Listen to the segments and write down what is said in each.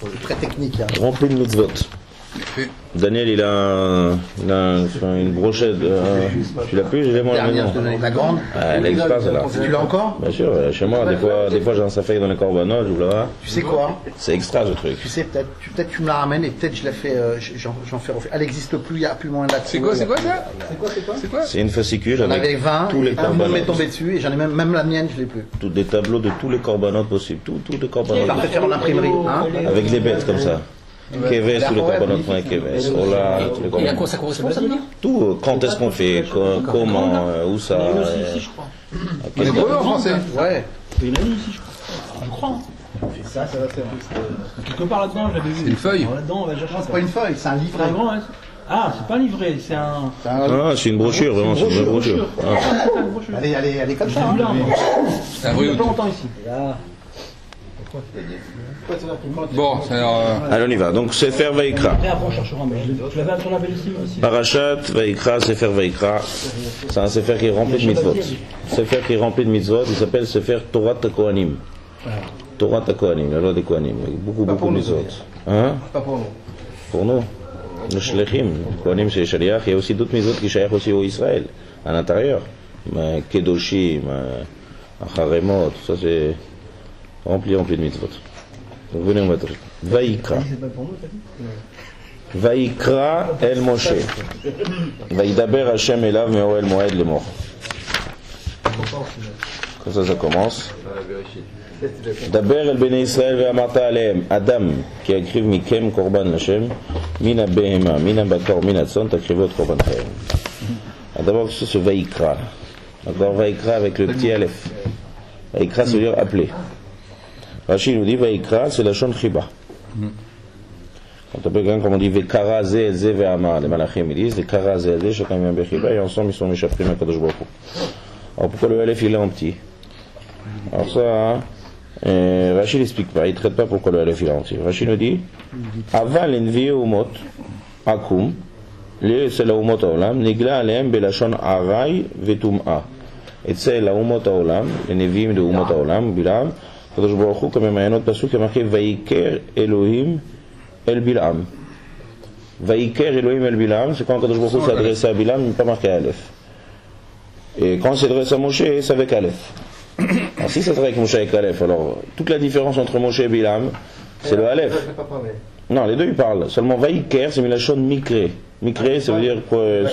C'est très technique. Hein. Rempli de mitzvot. Daniel, il a une brochette. Tu l'as plus? J'ai mon maison. La grande. Elle explose là. Tu l'as encore? Bien sûr, chez moi, des fois j'ai un safek dans les corbanotes, je là. Tu sais quoi? C'est extra ce truc. Tu sais, peut-être tu me la ramènes et peut-être je la fais, j'en fais refaire. Elle n'existe plus, il n'y a plus moyen de la trouver. C'est quoi ça? C'est une fascicule J'en avec avais 20, tous les un moment m'est corbanotes. tombé dessus et j'en ai même la mienne, je l'ai plus. Tous des tableaux de tous les corbanotes possibles. Tous les corbanotes. Parfait faire en imprimerie. Hein? Avec des bêtes comme ça. Keves, tous les corbanotes font un Keves. Ola, tous les Il y a corbanotes. quoi, ça correspond, ça veut dire? Tout, quand est-ce qu'on fait, comment, où ça. Ici, je crois. En hébreu ou en français? Ouais. Il y en a une ici, je crois. Je crois. Hein. Ça va faire. Quelque part là-dedans, je l'avais vu. C'est une feuille. Alors, là-dedans, on va chercher. C'est pas une feuille, c'est un livret. C'est un grand, hein. Ah, c'est pas un livret, c'est un. Ah, c'est une brochure, vraiment, c'est une brochure. Ah. Elle est comme ça. J'ai vu là, moi. C'est un Il vrai y a pas outil. longtemps ici. Là. Bon, alors. Allez, on y va. Donc, Sefer Vaikra. Et après, on cherchera. Mais je l'avais sur la belle ici aussi. Parashat Vaikra, Sefer Vaikra. C'est un Sefer qui est rempli de mitzvot. Sefer qui est rempli de mitzvot, il s'appelle Sefer Torah Kohanim. Torah Kohanim, la loi des Kohanim. Beaucoup de mitzvot. Hein? Pas pour nous. Pour nous, le Shlechim, Kohanim c'est Shaliach, il y a aussi d'autres mitzvot qui shayach aussi au Israël, à l'intérieur. Kedoshim, Acharemot, tout ça c'est rempli de mitzvot. Donc venez, on va trouver. Vaikra. Vaikra El Moshe. Vaidaber Hashem Elav Me'oel Moed Lemor. Comme ça commence. Daber El Bnei Israël ve'amarta alehem. Adam, qui akriv mikem korban Hashem, mina behema, mina bakor, mina tzon, takrivot korban Hashem. D'abord, c'est ce Vaikra. D'accord, Vaikra avec le petit Aleph. Vaikra, ça veut dire appeler. Rachid nous dit Vaikra, c'est la shon chiba. Quand on appelle quelqu'un, comme on dit Vekara, Ze, Ze, Ve'amar, les malachim, ils disent Vekara, Ze, Ze, chacun vient Bechiba, et ensemble ils sont méchaprim à Kadosh Baruch Hu. Alors pourquoi le Aleph il est en petit? Alors ça, Rachid n'explique pas, il ne traite pas pourquoi le Aleph il est en petit. Rachid nous dit Aval envié umot, akum, c'est la umot haolam, nigla aleem belashon aray vetum'a. Et c'est la umot haolam, les nevim de umot haolam, bilam, Kadosh Baruch Hu, comme il y a un autre passage qui a marqué Vaiker Elohim El Bilam. Vaiker Elohim El Bilam, c'est quand Kadosh Baruch Hu s'est adressé à Bilam, il n'est pas marqué Aleph. Et quand il s'adresse à Moshe, c'est avec Aleph. Alors si ça serait avec Moshe avec Aleph, alors toute la différence entre Moshe et Bilam, c'est le Aleph. Non, les deux ils parlent. Seulement Vaiker, c'est Milachon Mikre. Mikre, ça veut dire que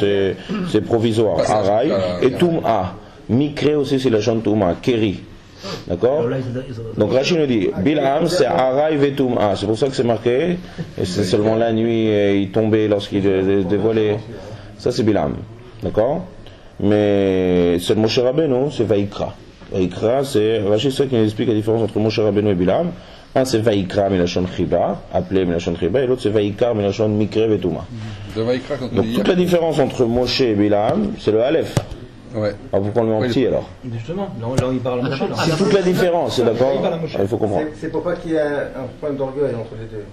c'est provisoire. Aray et Tum'a. Mikre aussi, c'est la Shon Tum'a. Keri. D'accord? Donc Rachid nous dit Bilam c'est Aray Vetum'a. C'est pour ça que c'est marqué. Et c'est seulement la nuit, il tombait lorsqu'il dévoilait. Ça c'est Bilam. D'accord? Mais c'est le Moshe Rabbeinu, c'est Vaikra. Vaikra, c'est. Rachid, c'est ça qui nous explique la différence entre Moshe Rabbeinu et Bilam. Un c'est Vaikra Milachon Chiba, appelé Milachon Chiba, et l'autre c'est Vaikra Milachon Mikre Vetum'a. Donc toute la différence entre Moshe et Bilam, c'est le Aleph. Ouais. Alors pourquoi on le met en petit alors? Justement, là où il parle à Moshe. C'est toute la différence, c'est d'accord? Il faut comprendre. C'est pour pas qu'il y ait un problème d'orgueil entre les deux.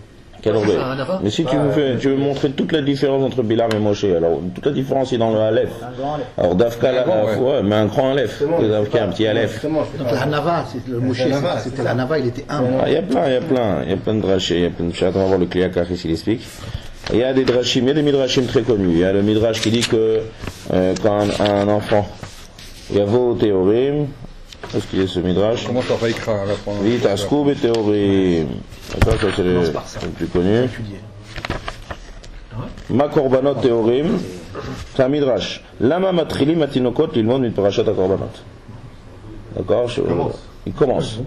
Quel orgueil. Mais si tu veux montrer toute la différence entre Bilam et Moshe, alors toute la différence est dans le Aleph. Alors Dafka, ouais, mais un grand Aleph. Dafka, un petit Aleph. Donc la Nava, le Moshe, c'était la Nava, il était humble. Il y a plein de drachés, il y a plein de chats. On va voir le Kliakar ici, il explique. Il y a des drachim, il y a des midrashim très connus. Il y a le midrash qui dit que quand un enfant, il y a vos théorim, est-ce qu'il y a ce midrash? Comment ça va écrire? Vite, Askoub et théorim. D'accord, ça c'est le plus connu. Ma korbanot théorim, c'est un midrash. Lama matrili matinokot l'ilmon mit parashat korbanot. D'accord? Il commence.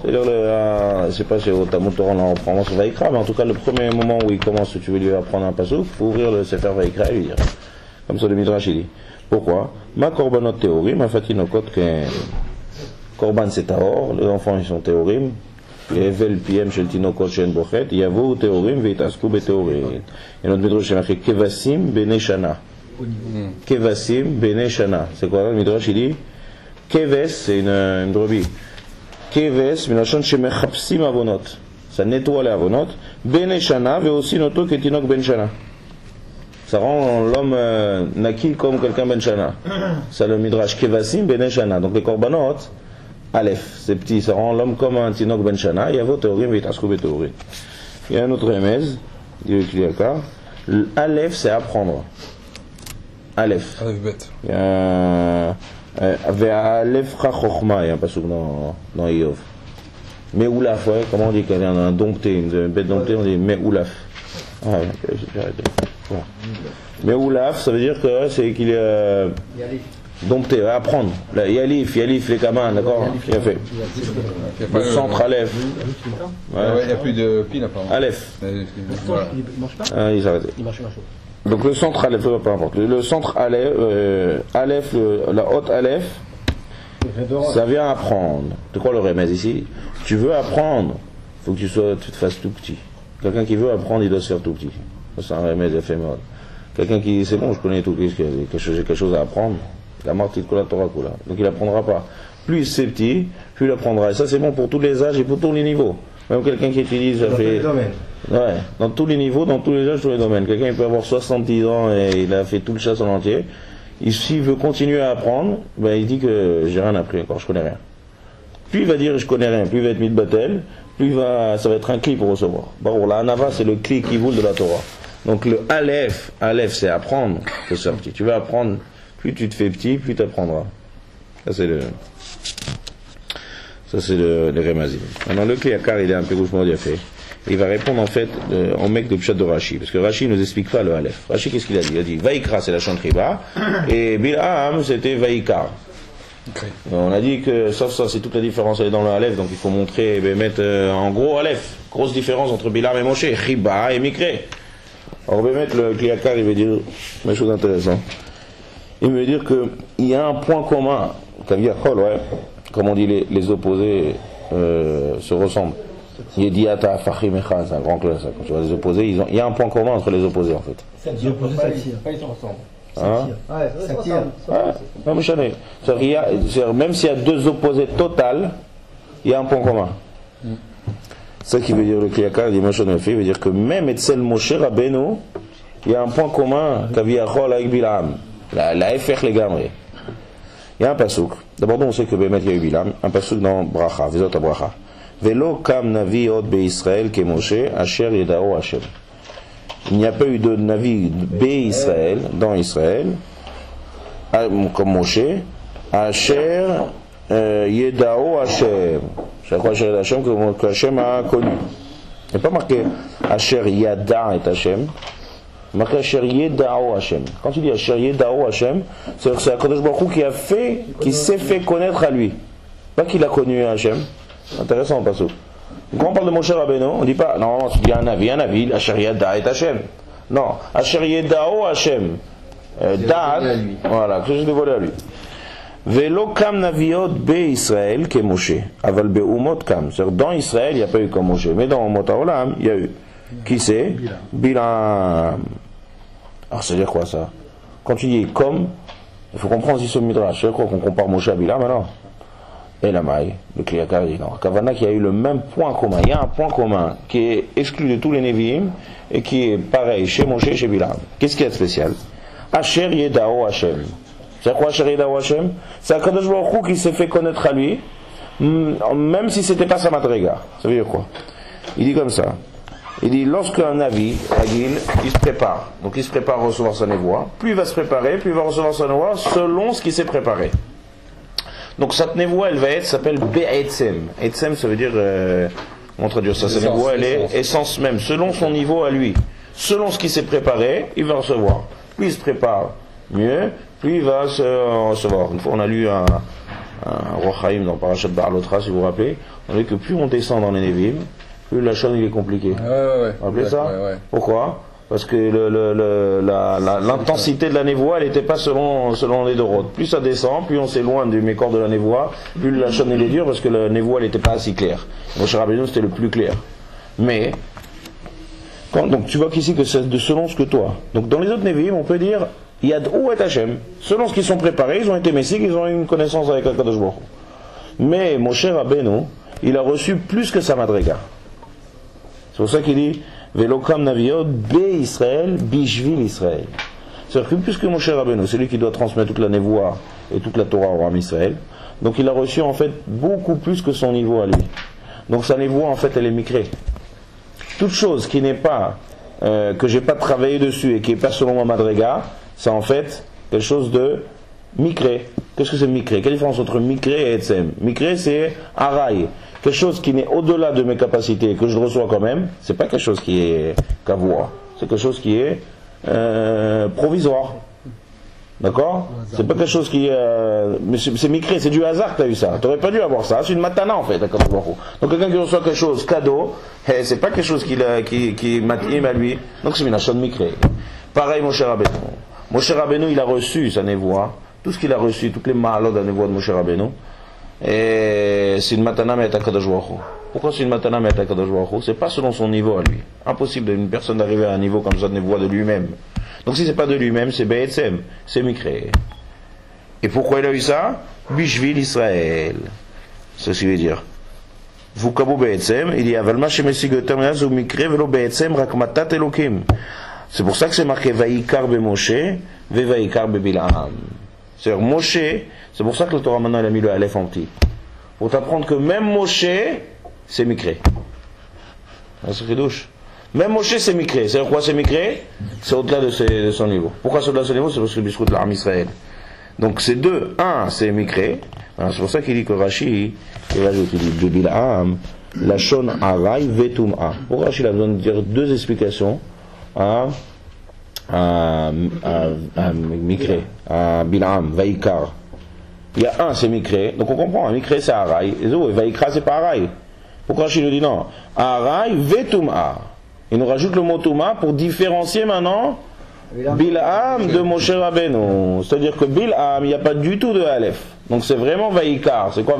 C'est-à-dire, je ne sais pas si au Talmud Torah on en reprend sur Vaikra, mais en tout cas, le premier moment où il commence, si tu veux lui apprendre un pasouk, il faut ouvrir le Sefer Vaikra et lui dire. Comme ça, le Midrash, il dit. Pourquoi? Ma korbanot théorim, ma fatinokot, que korban c'est taor, les enfants ils sont théorim, les evel piem shel tinokot shen bochet, yavo théorim, veitasku be théorim. Et notre Midrash, c'est marqué kevasim bene shana. Kevasim bene shana. C'est quoi, le Midrash, il dit? Keves, c'est une brebis. Keves, milachon shemechapsim avonot. Ça nettoie les avonot. Bene shana, ve aussi noto ketinok ben shana. Ça rend l'homme naki comme quelqu'un ben shana. C'est le midrash kevasim bene shana. Donc les korbanot, Aleph, c'est petit, ça rend l'homme comme un tinok ben shana. Yavo théorim, veitasku be théorim. Il y a un autre remez, dit le Kliakar. Aleph, c'est apprendre. Aleph. Aleph bête. Il y a Aleph Chachokma, il y a un passage dans Iyov. Meoulaf, ouais, comment on dit qu'il y a un dompté, une bête domptée, on dit Meoulaf. Ah ouais, j'ai arrêté. Voilà. Meoulaf, ça veut dire que c'est qu'il est dompté, ouais, apprendre. Yalif, les kamans, d'accord? Il a fait. Le centre Aleph. Ouais, il n'y a plus de pile apparemment. Aleph. Voilà. Il marche pas. Ah, il s'est arrêté. Il marche pas. Donc le centre Aleph, peu importe. Le centre Aleph, la haute Aleph, ça vient apprendre. C'est quoi le remède ici? Tu veux apprendre, il faut que tu te fasses tout petit. Quelqu'un qui veut apprendre, il doit se faire tout petit. C'est un remède éphémère. Quelqu'un qui dit c'est bon, je connais tout, j'ai quelque chose à apprendre, la mort il la Torah coula. Donc il n'apprendra pas. Plus c'est petit, plus il apprendra. Et ça c'est bon pour tous les âges et pour tous les niveaux. Même quelqu'un qui utilise, ça fait. Ouais, dans tous les niveaux, dans tous les âges, tous les domaines. Quelqu'un il peut avoir 70 ans et il a fait tout le chasse en entier. S'il veut continuer à apprendre, ben il dit que j'ai rien appris encore, je connais rien. Plus il va dire je connais rien, plus il va être mis de battle, plus ça va être un cli pour recevoir. Bon, la Hanava c'est le cli qui voule de la Torah. Donc le Aleph c'est apprendre, c'est ça petit. Tu vas apprendre, plus tu te fais petit, plus tu apprendras. Ça c'est le Remazim. Maintenant le Kliakar il est un peu gauchement bien fait. Il va répondre en fait en mec de Pshat de Rashi, parce que Rashi ne nous explique pas le Aleph. Rashi qu'est-ce qu'il a dit? Il a dit Vaïkra c'est la chantriba, et Bil'am c'était Vaïkar. Okay. On a dit que, sauf ça, c'est toute la différence elle est dans le Aleph, donc il faut montrer, mettre en gros Aleph. Grosse différence entre Bilam et Moshe, Chiba et Mikré. Alors on va mettre le Kliakar, il veut dire une chose intéressante. Il veut dire qu'il y a un point commun, ouais, comme on dit les opposés se ressemblent. Yediata, Fachimecha, c'est un grand classe, quand tu vois les opposés, il y a un point commun entre les opposés en fait. Les opposés, ça tire. Pas ils se ressemblent. Hein? Ça tire. Non, mais même s'il y a deux opposés totales, il y a un point commun. C'est ça qui veut dire le Kliakar, il dit Moshe Nefi, veut dire que même Etzel Moshe Rabbeinu, il y a un point commun qu'Aviachol avec Bilam. La Efech les Gamri. Il y a un pasouk. D'abord, on sait que Bémet il y a eu Bilam. Un pasouk dans Bracha, Vezot à Bracha. Velo kam navi od be Israël ke Moshe, asher yedao Hashem. Il n'y a pas eu de Navi Bé-Israël, dans Israël, comme Moshe, Asher Yedao Hashem. C'est quoi Asher Hashem que Hashem a connu? Il n'y a pas marqué Asher Yada et Hashem, il marqué Asher Yedao Hashem. Quand tu dis Asher Yedao Hashem, c'est-à-dire que c'est Akadosh Baruch Hu qui s'est fait connaître à lui. Pas qu'il a connu Hashem. Intéressant, pas ça. Quand on parle de Moshe Rabbeinu, on ne dit pas, normalement, il y a un avis, Asher Yada et Hashem. Non, Asher Yedao Hashem. Da'at, voilà, que je dévoile à lui. Velo kam naviot be Israël ke Moshe. Aval be umot kam. C'est-à-dire, dans Israël, il n'y a pas eu comme Moshe. Mais dans Umot Haolam, il y a eu. Qui c'est? Bilam. Alors, ça veut dire quoi ça? Quand tu dis comme, il faut comprendre si ce midrash. C'est quoi qu'on compare Moshe à Bilam alors? Et la maille, le Kliakar dit non. Kavana qui a eu le même point commun. Il y a un point commun qui est exclu de tous les Nevi'im et qui est pareil chez Moshe et chez Bilam. Qu'est-ce qu'il y a de spécial? Asher Yedao Hashem. C'est quoi Asher Yedao Hashem? C'est Akadosh Baruch Hu qui s'est fait connaître à lui, même si c'était pas sa madriga. Ça veut dire quoi? Il dit comme ça. Il dit lorsqu'un Navi, Agil, il se prépare. Donc il se prépare à recevoir sa névoie. Plus il va se préparer, plus il va recevoir sa névoie selon ce qu'il s'est préparé. Donc cette névoie, elle va être, s'appelle Be'etzem. Etzem, ça veut dire, on traduit ça, cette névoie, elle est essence même, selon son niveau à lui. Selon ce qu'il s'est préparé, il va recevoir. Plus il se prépare mieux, plus il va se recevoir. Une fois, on a lu un Rochaim dans Parashat Ba'alotra, si vous vous rappelez, on a dit que plus on descend dans les Nevi'im, plus la chose il est compliquée. Ouais. Vous rappelez ça? Pourquoi? Parce que l'intensité de la névoie, elle n'était pas selon les dorotes. Plus ça descend, plus on s'éloigne du mécor de la névoie, plus la chaîne elle est dure, parce que la névoie elle n'était pas assez claire. Moshe Rabbeinu c'était le plus clair. Mais, donc tu vois qu'ici que c'est de selon ce que toi. Donc dans les autres Nevi'im, on peut dire Yad ou et Hashem. Selon ce qu'ils sont préparés, ils ont été messiques, ils ont eu une connaissance avec Akadosh Baruch Hu. Mais Moshe Rabbeinu, il a reçu plus que sa madriga. C'est pour ça qu'il dit Velokram Naviot be Israël, bishvil Israël. C'est-à-dire que puisque Moshe Rabbeinu, c'est lui qui doit transmettre toute la névoie et toute la Torah au Ram Israël, donc il a reçu en fait beaucoup plus que son niveau à lui. Donc sa névoie en fait elle est micrée. toute chose qui n'est pas, que j'ai pas travaillé dessus et qui n'est pas selon ma madriga, c'est en fait quelque chose de mikré. Qu'est-ce que c'est mikré? Quelle différence entre mikré et etsem? Mikré, c'est araï. Quelque chose qui n'est au-delà de mes capacités et que je reçois quand même, c'est pas quelque chose qui est kavua. C'est quelque chose qui est provisoire. D'accord? C'est pas quelque chose qui mais c'est mikré, c'est du hasard que tu as eu ça. Tu n'aurais pas dû avoir ça, c'est une matana en fait. Donc quelqu'un qui reçoit quelque chose, cadeau, c'est pas quelque chose qui m'attime à lui. Donc c'est une achon mikré. Pareil Moshe Rabbeinu. Moshe Rabbeinu il a reçu sa névoie, tout ce qu'il a reçu, toutes les mahalot de la névoie de Moshe Rabbeinu. Et c'est une matana mais Kadosh Baruch Hu. Pourquoi c'est une matana mais Kadosh Baruch Hu? C'est pas selon son niveau à lui. Impossible d'une personne d'arriver à un niveau comme ça de névoie de lui-même. Donc si c'est pas de lui-même, c'est Be'etzem, c'est Mikré. Et pourquoi il a eu ça? Bishvil Israël. C'est ce qu'il veut dire. Vous kabou Be'etzem, il dit Avalma shemesigotam yazu Mikré velo Be'etzem rakmatat Elokim. C'est pour ça que c'est marqué Vaikar be Moshe, ve Vaikar be Bilaam. C'est-à-dire Moshe, c'est pour ça que le Torah maintenant il a mis le Aleph en petit. Pour t'apprendre que même Moshe, c'est Mikré. C'est douche. Même Moshe c'est Mikré. C'est-à-dire quoi c'est Mikré? C'est au-delà de son niveau. Pourquoi c'est au-delà de son niveau? C'est parce que le biscuit de l'armée Israël. Donc c'est deux. Un, c'est Mikré. C'est pour ça qu'il dit que Rashi, il rajoute, il dit Bilaam, Lachon Arai Vetum'a. Pour Rashi, il a besoin de dire deux explications à Mikré, à Bilaam, Vaikar. Il y a un, c'est Mikré. Donc on comprend, Mikré c'est Arai. Et Vaikra c'est pas Arai. Pourquoi Rashi nous dit non? Arai Vetum'a. Il nous rajoute le mot Touma pour différencier maintenant Bilaam de Moshe Rabbeinu. C'est-à-dire que Bilaam, il n'y a pas du tout de Aleph. Donc c'est vraiment Vaikar. C'est quoi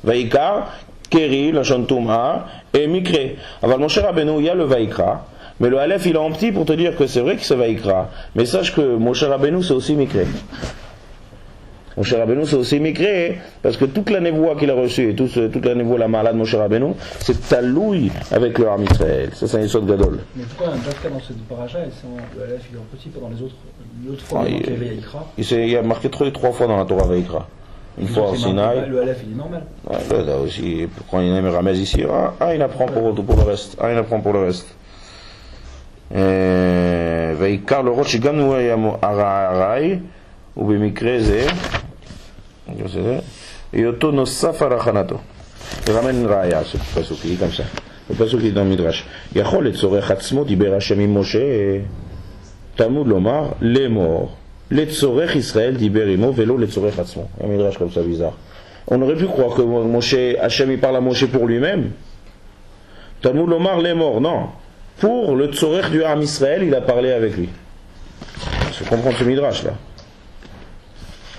Vaikar? Keri, Lachon Touma, et Mikré. Alors Moshe Rabbeinu, il y a le Vaikra. Mais le Aleph, il est en petit pour te dire que c'est vrai que c'est Vaikra. Mais sache que Moshe Rabbeinu, c'est aussi Mikré. Moshe Rabbeinu, c'est aussi Mikré, parce que toute la névoie qu'il a reçue, et toute la névoie, la malade de Moshe Rabbeinu, c'est talouille avec le Ham Israël. Ça, c'est un Yesod Gadol. Mais pourquoi un Dafka dans cette paracha, et le Aleph, il est en petit, pas dans les autres? L'autre fois, il y avait Vaikra. Il y a marqué 3 fois dans la Torah Vaikra. Une fois au Sinaï. Le Aleph, il est normal. Ouais, là aussi, quand il y a un Ramez ici, il apprend pour le reste. Il apprend pour le reste. Vaikar, le Rosh, Gam, Arai, ou Bemikre, et Yoto Nosaf Arachanato. Il ramène une raya, ce passage qui est comme ça. Le passage qui est dans le Midrash. Yachol et Tzorech Hatzmo, Diber Hashem Moshe, Talmud Lomar, les morts. Les Tzorech Israël, Diber Imo, Velo, les Tzorech Hatzmo. Un Midrash comme ça bizarre. On aurait pu croire que Moshe, Hashem, il parle à Moshe pour lui-même. Talmud Lomar, les morts, non. Pour le Tzorech du Ham Israël, il a parlé avec lui. Je comprends ce Midrash là.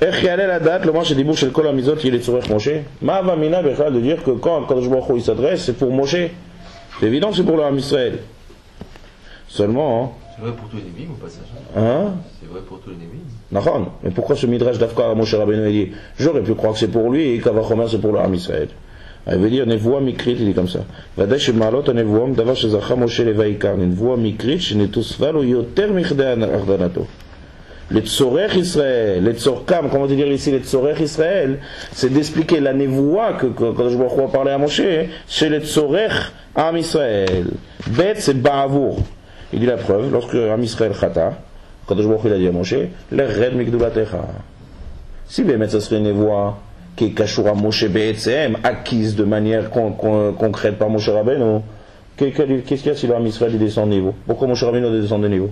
איך יעלה לדעת לומר שדיבור של כל המיזות יהיה לצורך משה? מה המינה בכלל de dire que quand הקדוש ברוך הוא s'adresse, c'est pour Moshe? C'est évident que c'est pour le Ham Israël. Seulement, c'est vrai pour tous les Névim ou pas ça? Hein? C'est vrai pour tous les Névim. D'accord. Mais pourquoi ce Midrash d'Afka à Moshe Rabbeinu dit j'aurais pu croire que c'est pour lui et qu'Avachomer c'est pour le Ham Israël? Il veut dire Nevoa Mikrit, il dit comme ça. Vadaï shemalot Nevoam davar shezacha Moshe levaikar. Nevoa Mikrit shenetusval ou yoter michde ardanato. Les Tzorech Israël, les Tzorkam, comment te dire ici les Tzorech Israël, c'est d'expliquer la névoie que Kadosh Baruch Hu a parlé à Moshe chez les Tzorech Am Israël. Bet c'est Ba'avour. Il dit la preuve, lorsque Am Israël chata, Kadosh Baruch Hu il a dit à Moshe, l'Ered Mikdulatecha. Si Bémet ça serait une névoie qui est Kashura Moshe Be'etzem, acquise de manière concrète par Moshe Rabbeinu, qu'est-ce qu'il y a si le Am Israël descend de niveau? Pourquoi Moshe Rabbeinu descend de niveau?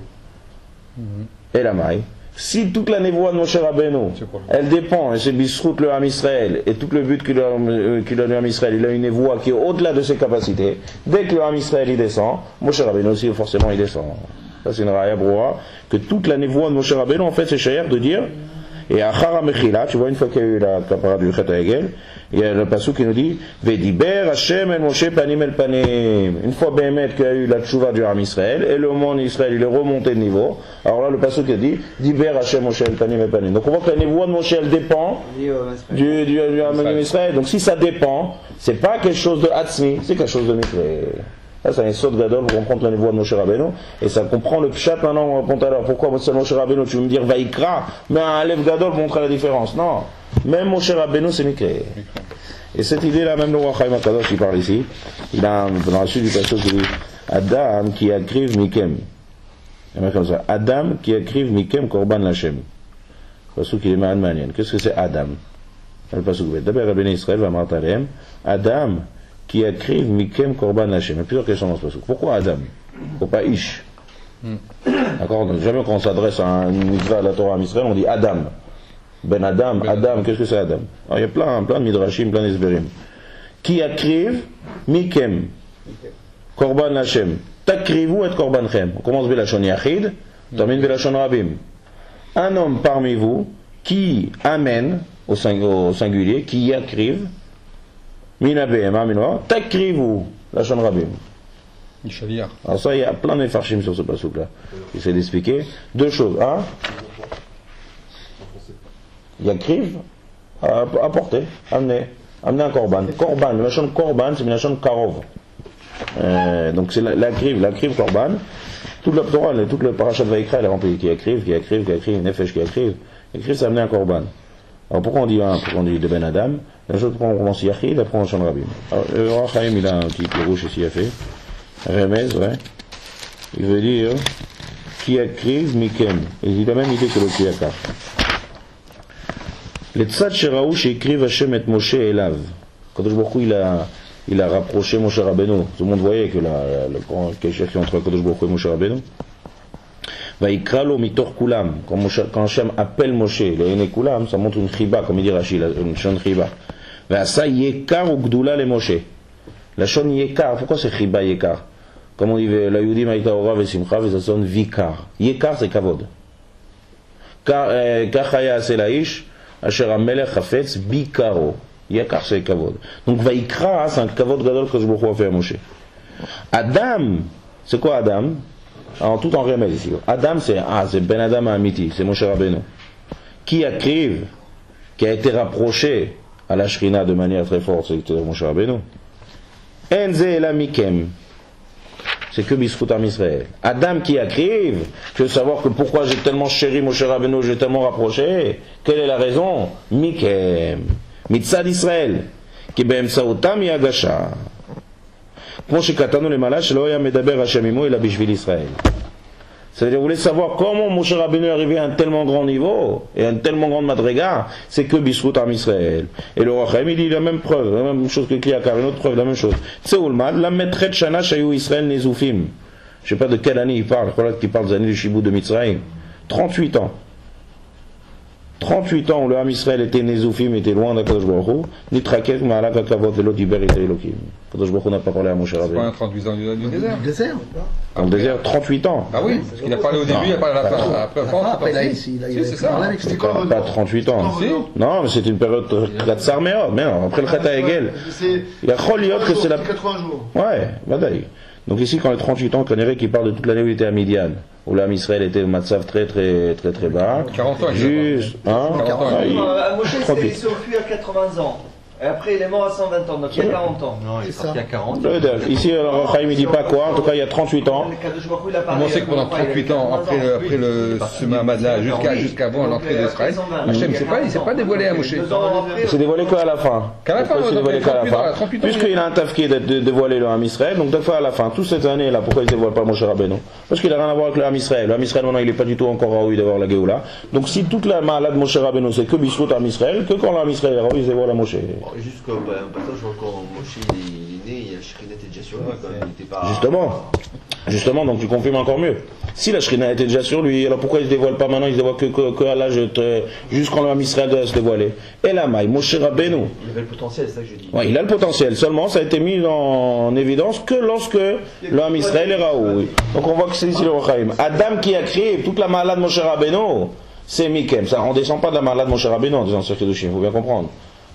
Et la maille. Si toute la névoie de Moshe Rabbeinu, elle dépend, et c'est Bisrout le Ham Israël, et tout le but qu'il a le Ham Israël, il a une névoie qui est au-delà de ses capacités, dès que le Ham Israël il descend, Moshe Rabbeinu aussi forcément il descend. Ça c'est une raya broa, que toute la névoie de Moshe Rabbeinu en fait c'est cher de dire, et à Chara Mechila, tu vois une fois qu'il y a eu la capara du Chet HaEgel, il y a le passage qui nous dit Vediber Hashem el Moshe panim el panim. Une fois Béhémet qu'il y a eu la tchouva du Ham Israël, et le monde Israël il est remonté de niveau, alors là le passage qui dit Diber Hashem Moshe el panim el panim. Donc on voit que la névoie de Moshe elle dépend du Ham Israël. Donc si ça dépend, c'est pas quelque chose de Hatzmi, c'est quelque chose de Mikré. Là, c'est un saut de Gadol pour comprendre la névoie de Moshe Rabbeinu, et ça comprend le pshat maintenant, on répond alors, pourquoi Moshe Rabbeinu, tu veux me dire Vaikra, mais un Aleph Gadol montre la différence. Non, même Moshe Rabbeinu c'est Mikré. Et cette idée-là, même le roi Chaim HaKadosh, il parle ici, il a, dans la suite du passage, il dit Adam qui akriv mikem. Comme ça. Adam qui akriv mikem korban lachem. Le passage qui est manien. Qu'est-ce que c'est Adam? Le passage qui est d'abord Rabbeinu Israël va marter alehem. Adam qui akriv mikem korban lachem. Il y a plusieurs questions dans ce passage. Pourquoi Adam? Pourquoi pas Ish? D'accord? Donc, jamais quand on s'adresse à un mitzvah à la Torah en Israël, on dit Adam. Ben Adam, Adam, qu'est-ce que c'est Adam? Alors, il y a plein de midrashim, plein d'esberim. Qui akriv mikem korban lachem. Takrivu et korbanchem. On commence belachon yachid, on termine belachon rabim. Un homme parmi vous qui amène au singulier, qui yakriv, mina behema, mina, takrivu, lachon rabim. Alors ça, il y a plein de farshim sur ce passouk-là. J'essaie d'expliquer deux choses. Un, yakriv, apporter, amener un korban. Korban, le lachon korban, c'est une lachon karov. Donc c'est l'akriv korban. Toute la Torah, toute le parashat Vaikra, elle est remplie. Qui akriv, nefesh qui akriv. Akriv, c'est amener un korban. Alors pourquoi on dit pourquoi on dit de Ben Adam? La chose, pourquoi on commence yachid, après on chante rabim. Alors le roi Chaim, il a un petit rouge ici à fait. Remez, ouais. Il veut dire qui akriv mikem. Et il a même idée que le qui akar. Les tzad sheraou shekriv Hashem et Moshe elav. Quand il a rapproché Moshe Rabbeinu. Tout le monde voyait que le grand kéchef entre Kadosh Baruch Hu et Moshe Rabbeinu. Vaikra lo mitor kulam. Quand Hashem appelle Moshe, le ene kulam, ça montre une chiba, comme il dit Rashi, une shon chiba. Ve'asa yekar ou gdoula le Moshe. La shon yekar, pourquoi c'est chiba yekar? Comme on dit, la yudi ma'ita ora ve'simcha ve'zason vikar. Yekar c'est kavod. Kachaya c'est laish, asher amelech hafetz bikaro. Yakar c'est kavod. Donc Vaikra, c'est un kavod gadol que je me crois faire Moshe. Adam, c'est quoi Adam? Alors tout en remède ici. Adam c'est Ben Adam Amiti, c'est Moshe Rabbeinu. Qui akriv, qui a été rapproché à la Shrina de manière très forte, c'est Moshe Rabbeinu. Enze la mikem. C'est que Biskut Am Israël. Adam qui akriv, je veux savoir que pourquoi j'ai tellement chéri Moshe Rabbeinu, j'ai tellement rapproché. Quelle est la raison? Mikem. Mitzad Israël, qui באמצעותם היא הגשה. כמו שקטענו למעלה שלא היה מדבר השם עמו אלא בשביל ישראל. C'est-à-dire, vous voulez savoir comment Moshe Rabbeinu est arrivé à un tellement grand niveau et à un tellement grand madriga, c'est que Biskut Am Israël. Et le roi Chaim, il dit la même preuve, la même chose que Kliakar, une autre preuve, la même chose. Tseoulmad, la metret shana shayu Israël nezufim. Je sais pas de quelle année il parle, je crois qu'il parle des années du Shibou de Mitzrayim. 38 ans. 38 ans où le Ham Israël était Nézoufim, était loin d'Akadosh Baruch Hu, Nitrakek, Ma'alak, Akavot, Velo, Diber, était Elohim. Akadosh Baruch Hu n'a pas parlé à Moshe Rabbeinu. C'est pas un 38 ans du désert? Dans le désert, 38 ans. Ah oui, parce qu'il a parlé au début, il a parlé à la fin. Après, c'est ça. Pas 38 ans. Non, mais c'est une période de Tsarmeot. Mais non, après le Chet HaEgel. Il y a Choliot que c'est la. 80 jours. Ouais, badaï. Donc ici, quand les 38 ans, Kanere qui parle de toute l'année où il était à Midian, où l'âme Israël était au Matzav très bas. 40 ans, juste, hein? Moshe s'est sauvé à 80 ans. Et après, il est mort à 120 ans, donc il y a 40 ans. Non, il est sorti à 40. Ici, alors, Chaim, il dit pas quoi, en tout cas, il y a 38 ans. On sait que pendant 38 ans, après ce Mahamad-là, jusqu'avant l'entrée d'Israël, Hachem il s'est pas dévoilé à Moshe. Il s'est dévoilé qu'à la fin. Qu'à la fin, il s'est dévoilé qu'à la fin. Puisqu'il a un tafki de dévoiler le Ham Israël, donc deux fois à la fin, toute cette année-là, pourquoi il ne dévoile pas Moshe Rabbeinu? Parce qu'il n'a rien à voir avec le Ham Israël. Le Ham Israël, maintenant, il n'est pas du tout encore raoui d'avoir la Géoula. Donc si toute la malade Moshe Rabbeinu, c'est que Bishvut Ham Israël, que quand le Ham Israël est raoui, il dévoile à Moshe. Jusqu'au passage, quand Moshe il est né, la Shrina était déjà sur lui, il n'était pas. Justement, donc tu confirmes encore mieux. Si la Shrina était déjà sur lui, alors pourquoi il ne se dévoile pas maintenant? Il se dévoile que à l'âge juste quand le Ham Israël doit se dévoiler. Et la maille, Moshe Rabbeinu. Il avait le potentiel, c'est ça que je dis. Ouais, il a le potentiel. Seulement, ça a été mis en évidence que lorsque le Ham Israël est raoui. Donc on voit que c'est ici le Rochaim. Adam qui a créé toute la malade Moshe Rabbeinu, c'est Mikem. Ça, on ne descend pas de la malade Moshe Rabbeinu en disant Cirque de Chine, il faut bien comprendre.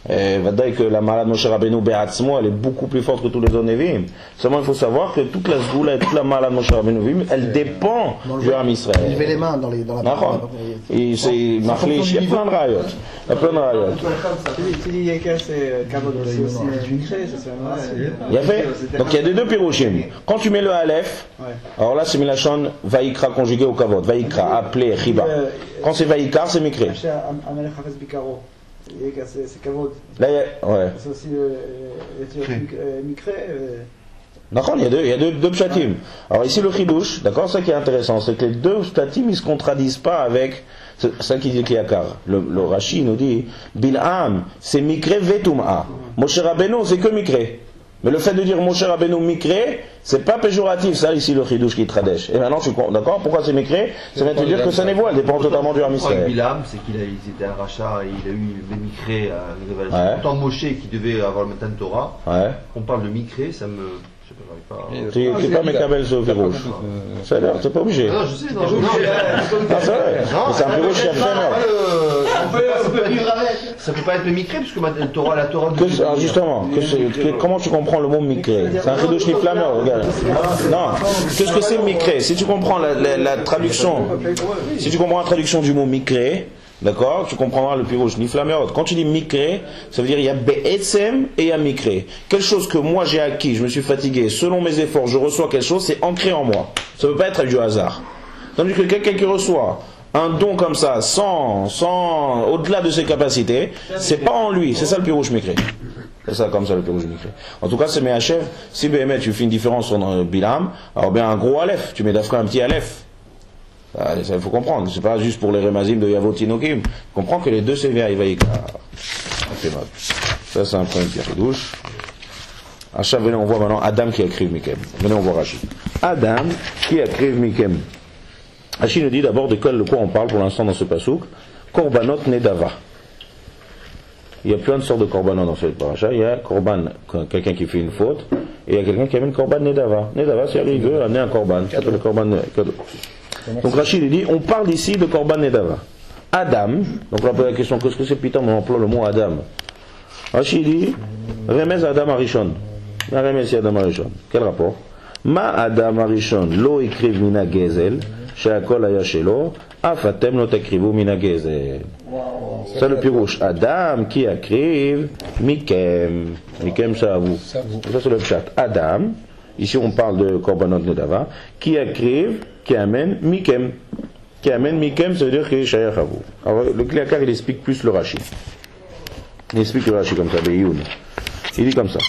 Et Vadaï que la malade Moshe Rabbeinu Be'atzmo, elle est beaucoup plus forte que tous les autres Nevim. Seulement il faut savoir que toute la Zgoula et toute la malade Moshe Rabbeinu, elle dépend du Ham Israël. Il levait les mains dans la et c'est Machlish, il y a plein de rayot. Il y a plein de rayot. Tu dis Yeka, c'est Kavod, c'est aussi une crée, ça il y a fait. Donc il y a des deux pirouchim. Quand tu mets le Aleph, alors là c'est Milachon Vaikra conjugué au Kavod. Vaikra, appelé, Chiba. Quand c'est Vaikar, c'est Mikre. C'est Kavod. Là, ouais. C'est aussi les Mikré. D'accord, il y a deux pshatim. Alors ici le chidouche, d'accord, ça qui est intéressant, c'est que les deux pshatim ils se contradisent pas avec ça qui dit Kiyakar. Le Rashi nous dit Bil'am, c'est Mikre Vetum'a. Moshe Rabbeinu, c'est que Mikre. Mais le fait de dire Moshe Rabbeinu Mikre, c'est pas péjoratif, ça ici le chidouche qui tradèche. Et maintenant tu comprends, d'accord, pourquoi c'est Mikre? Ça veut te dire que ça n'est pas, elle dépend totalement du Ham Israël. Bil'am, c'est qu'il était un rachat et il a eu le Mikre à une révélation. Tant Moshe qui devait avoir le Matan Torah, on parle de Mikre, ça me. Tu n'es pas Mekabel sur le rouge. Ça a l'air, tu n'es pas obligé. Non, je sais, non, c'est vrai. C'est un rouge qui a fait. Ça peut pas être le Mikre, puisque la Torah alors justement, comment tu comprends le mot Mikre? C'est un chidouche ni flammeur, regarde. Non, qu'est-ce que c'est Mikre? Si tu comprends la traduction, si tu comprends la traduction du mot Mikre, d'accord, tu comprendras le pirouge ni flaméot. Quand tu dis mikre, ça veut dire il y a be'etzem et il y a mikre. Quelque chose que moi j'ai acquis, je me suis fatigué, selon mes efforts, je reçois quelque chose, c'est ancré en moi. Ça ne peut pas être du hasard. Tandis que quelqu'un qui reçoit un don comme ça, sans au-delà de ses capacités, c'est pas en lui, c'est ça le pirouge mikre. C'est ça comme ça le pirouge mikre. En tout cas, c'est mes hachef. Si BMT tu fais une différence entre Bilam, alors bien un gros aleph, tu mets d'afka un petit aleph. Il faut comprendre, c'est pas juste pour les remazim de Yavotinokim. Comprends que les deux c'est Vaïka. Ça c'est un premier pierre douche. Achat, venez, on voit maintenant Adam qui écrit Mikem. Venez, on voit Rachid. Adam qui écrit Mikem. Rachid nous dit d'abord de quoi on parle pour l'instant dans ce pasouk. Korbanot Nedava. Il y a plein de sortes de korbanot dans cette paracha. Il y a korban, quelqu'un qui fait une faute, et il y a quelqu'un qui amène korban Nedava. Nedava, c'est il veut amener un korban. Ça s'appelle le korban cadeau. Donc Rachid il dit, on parle ici de Korban Nedava. Adam, donc on a posé la question, qu'est-ce que c'est putain, on emploie le mot Adam. Rachid dit, Remez Adam Arishon. Remez si Adam Arishon. Quel rapport? Ma Adam Arishon, lo écrive mina gezel, she'akol aya shelo, afatem lo tekrivu mina gezel. C'est le pirouche. Adam qui écrive Mikem. Mikem c'est à vous. Ça c'est le chat. Adam, ici on parle de Korbanot Nedava, qui écrive, qui amène Mikem. Qui amène Mikem, ça veut dire qu'il est Shayach à vous. Alors le Kliakar il explique plus le Rashi. Il explique le Rashi comme ça, Beyoun. Il dit comme ça.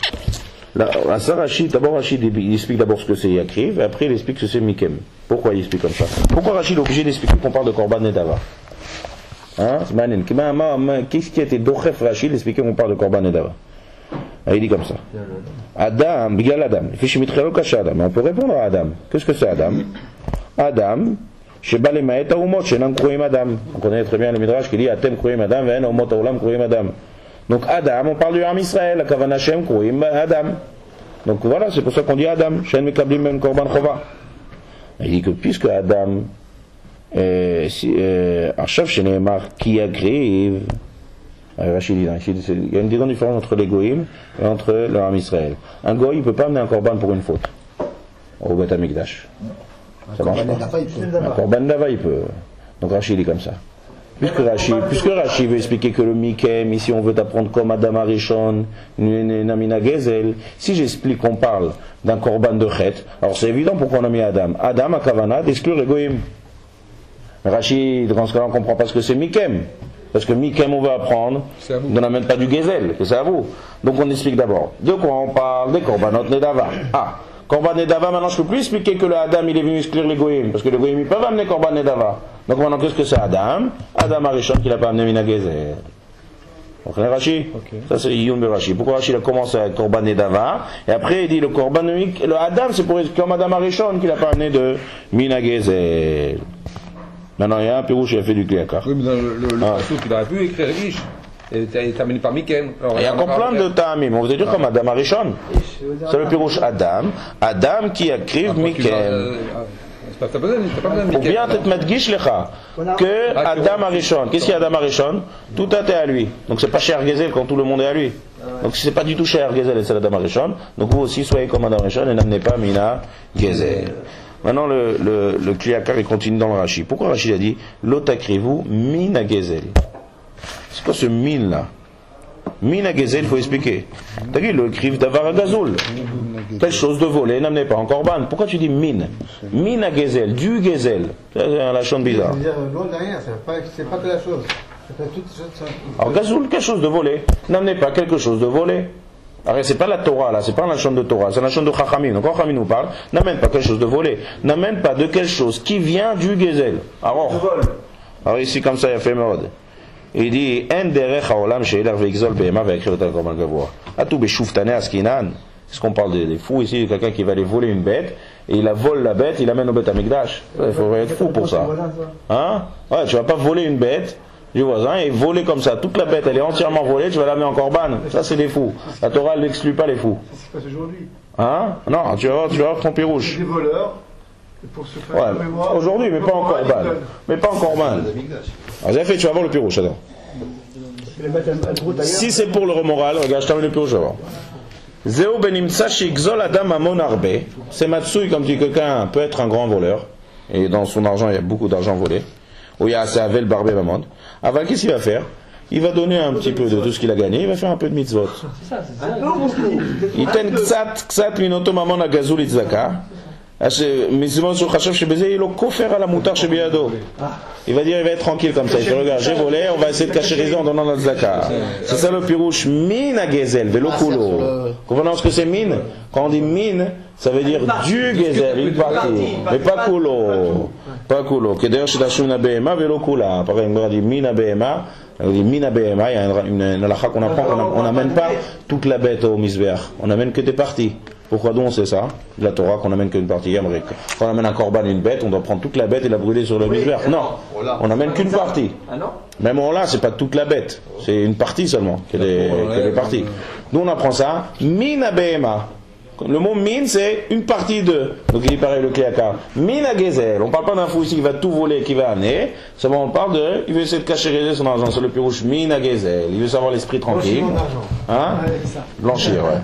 Rashi, d'abord Rashi il explique d'abord ce que c'est Yakriv, et après il explique ce que c'est Mikem. Pourquoi il explique comme ça? Pourquoi Rashi est obligé d'expliquer qu'on parle de Korban Nedava? Hein? C'est manin. Qu'est-ce qui a été Dochef Rashi d'expliquer qu'on parle de Korban Nedava? Il dit comme ça. Adam, Bigal Adam. On peut répondre à Adam. Qu'est-ce que c'est Adam? Adam, on connaît très bien le Midrash qui dit Atem Kruim Adam, Ven Omot Olam Kruim Adam. Donc Adam, on parle du Ham Israël, Kavan Hashem Kruim Adam. Donc voilà, c'est pour ça qu'on dit Adam, Shen Mekablim Men Korban Chova. Il dit que puisque Adam, Achav Sheneemar Ki Agriv, Rachid dit, il y a une grande différence entre les goïms et entre le Ham Israël. Un goï ne peut pas amener un korban pour une faute au Beth Amikdash. Ça marche pas. Un korban Nedava il peut. Donc Rachid dit comme ça. Puisque Rachid veut expliquer que le Mikem, ici on veut t'apprendre comme Adam Arishon, Namina Gezel, si j'explique qu'on parle d'un korban de Chet, alors c'est évident pourquoi on a mis Adam. Adam a Kavana d'exclure les goïms. Rachid, dans ce cas-là, on ne comprend pas ce que c'est Mikem. Parce que Mikem, on va apprendre, on n'amène pas du Gezel, que c'est à vous. Donc on explique d'abord. De quoi on parle? Des Korbanot Nedava. Ah, Korban Nedava, maintenant je ne peux plus expliquer que le Adam il est venu exclure les Goïm, parce que les Goïm ils peuvent amener Korban Nedava. Donc maintenant qu'est-ce que c'est Adam? Adam Arishon qui n'a pas amené Mina Gezel. Vous comprenez Rashi? Ça c'est Yun Berashi. Pourquoi Rashi a commencé avec Korban Nedava, et après il dit le Korban, le Adam c'est pour comme Adam Arishon qui n'a pas amené de Mina Gezel. Maintenant, il y a un pirouche qui a fait du Kliakar. Oui, mais dans le pasouk, il aurait pu écrire Riche. Et terminé par Mikem. Il y a encore plein de Ta'amim. On vous dire comme Adam Arishon. C'est le pirouche Adam. Adam qui écrit Mikem. Ou bien te mettre Gish Lecha. Que Adam Arishon. Qu'est-ce qu'il y a Adam Arishon? Tout est à lui. Donc c'est pas cher Gezel quand tout le monde est à lui. Donc c'est pas du tout cher Gezel et c'est Adam Arishon. Donc vous aussi soyez comme Adam Arishon et n'amenez pas Mina Gezel. Maintenant, le Kliakar, il continue dans le Rashi. Pourquoi Rashi a dit Lotakrivu Mina Gezel? C'est quoi ce min là? Mina Gezel, il faut expliquer. T'as dit le Kriv Davar Gazoul. Quelque chose de volé, n'amenez pas en Korban. Pourquoi tu dis min? Mina Gezel, du Gezel. C'est un lachon bizarre. C'est pas que la chose. Alors, gazoul, quelque chose de volé. N'amenez pas quelque chose de volé. Alors, c'est pas la Torah, là, c'est pas la chambre de Torah, c'est la chambre de Chachamim. Donc, quand Chachamim nous parle, n'amène pas quelque chose de volé. N'amène pas de quelque chose qui vient du Gezel. Alors, ici, comme ça, il a fait mode. Il dit, En derech haolam she'elar ve'ixol be'ema ve'ekriv et al-korban gavoa. Atou be'shuftane askinan. Est-ce qu'on parle des fous ici, quelqu'un qui va aller voler une bête, et il vole la bête, il l'amène au Beth Amikdash. Il faudrait être fou pour ça. Hein? Ouais, tu vas pas voler une bête du voisin et voler comme ça. Toute la bête, elle est entièrement volée, tu vas l'amener en korban. Ça, c'est des fous. La Torah, elle n'exclut pas les fous. Ça se passe aujourd'hui. Hein? Non, tu vas voir ton pirouche. Des voleurs, pour se faire ouais, aujourd'hui, mais pas en korban. Mais pas en korban. Alors, vous avez fait, tu vas voir le pirouche, attends. Si c'est pour le moral, regarde, je t'amène le pirouche avant. Zéo benimtsa shigzol adam amon arbe. C'est Matsui, comme dit quelqu'un, peut être un grand voleur. Et dans son argent, il y a beaucoup d'argent volé. Ou il y a assez avel barbé mamond. Avant, qu'est-ce qu'il va faire? Il va donner un petit peu de tout ce qu'il a gagné, il va faire un peu de mitzvot. Il ten ksat minoto mamon a gazul itzaka. Il va dire, il va être tranquille comme ça. Il dit, regarde, j'ai volé, on va essayer de cachériser en donnant notre zakat. C'est ça le pirouche, mine à gezel, velo kulo. Comprenez ce que c'est mine? Quand on dit mine, ça veut dire du gezel, une partie. Mais pas kulo. Pas kulo. Que d'ailleurs, chez la chouna behema, velo kula. Par exemple, on dit mine à behema. Il y a une halakha qu'on apprend, on n'amène pas toute la bête au misbeach. On n'amène que des parties. Pourquoi donc c'est ça? La Torah qu'on n'amène qu'une partie. Quand on amène un korban, une bête, on doit prendre toute la bête et la brûler sur le misbeach. Non, on n'amène qu'une partie. Même là, c'est pas toute la bête, c'est une partie seulement, que des parties. Nous on apprend ça. Mina behema. Le mot mine, c'est une partie de. Donc il dit pareil le Kéaka. Mine à gezel. On parle pas d'un fou ici qui va tout voler, qui va amener. Seulement on parle de. Il veut essayer de cachériser son argent. C'est le pirouche mine à gezel. Il veut savoir l'esprit tranquille. Hein? Blanchir, ouais.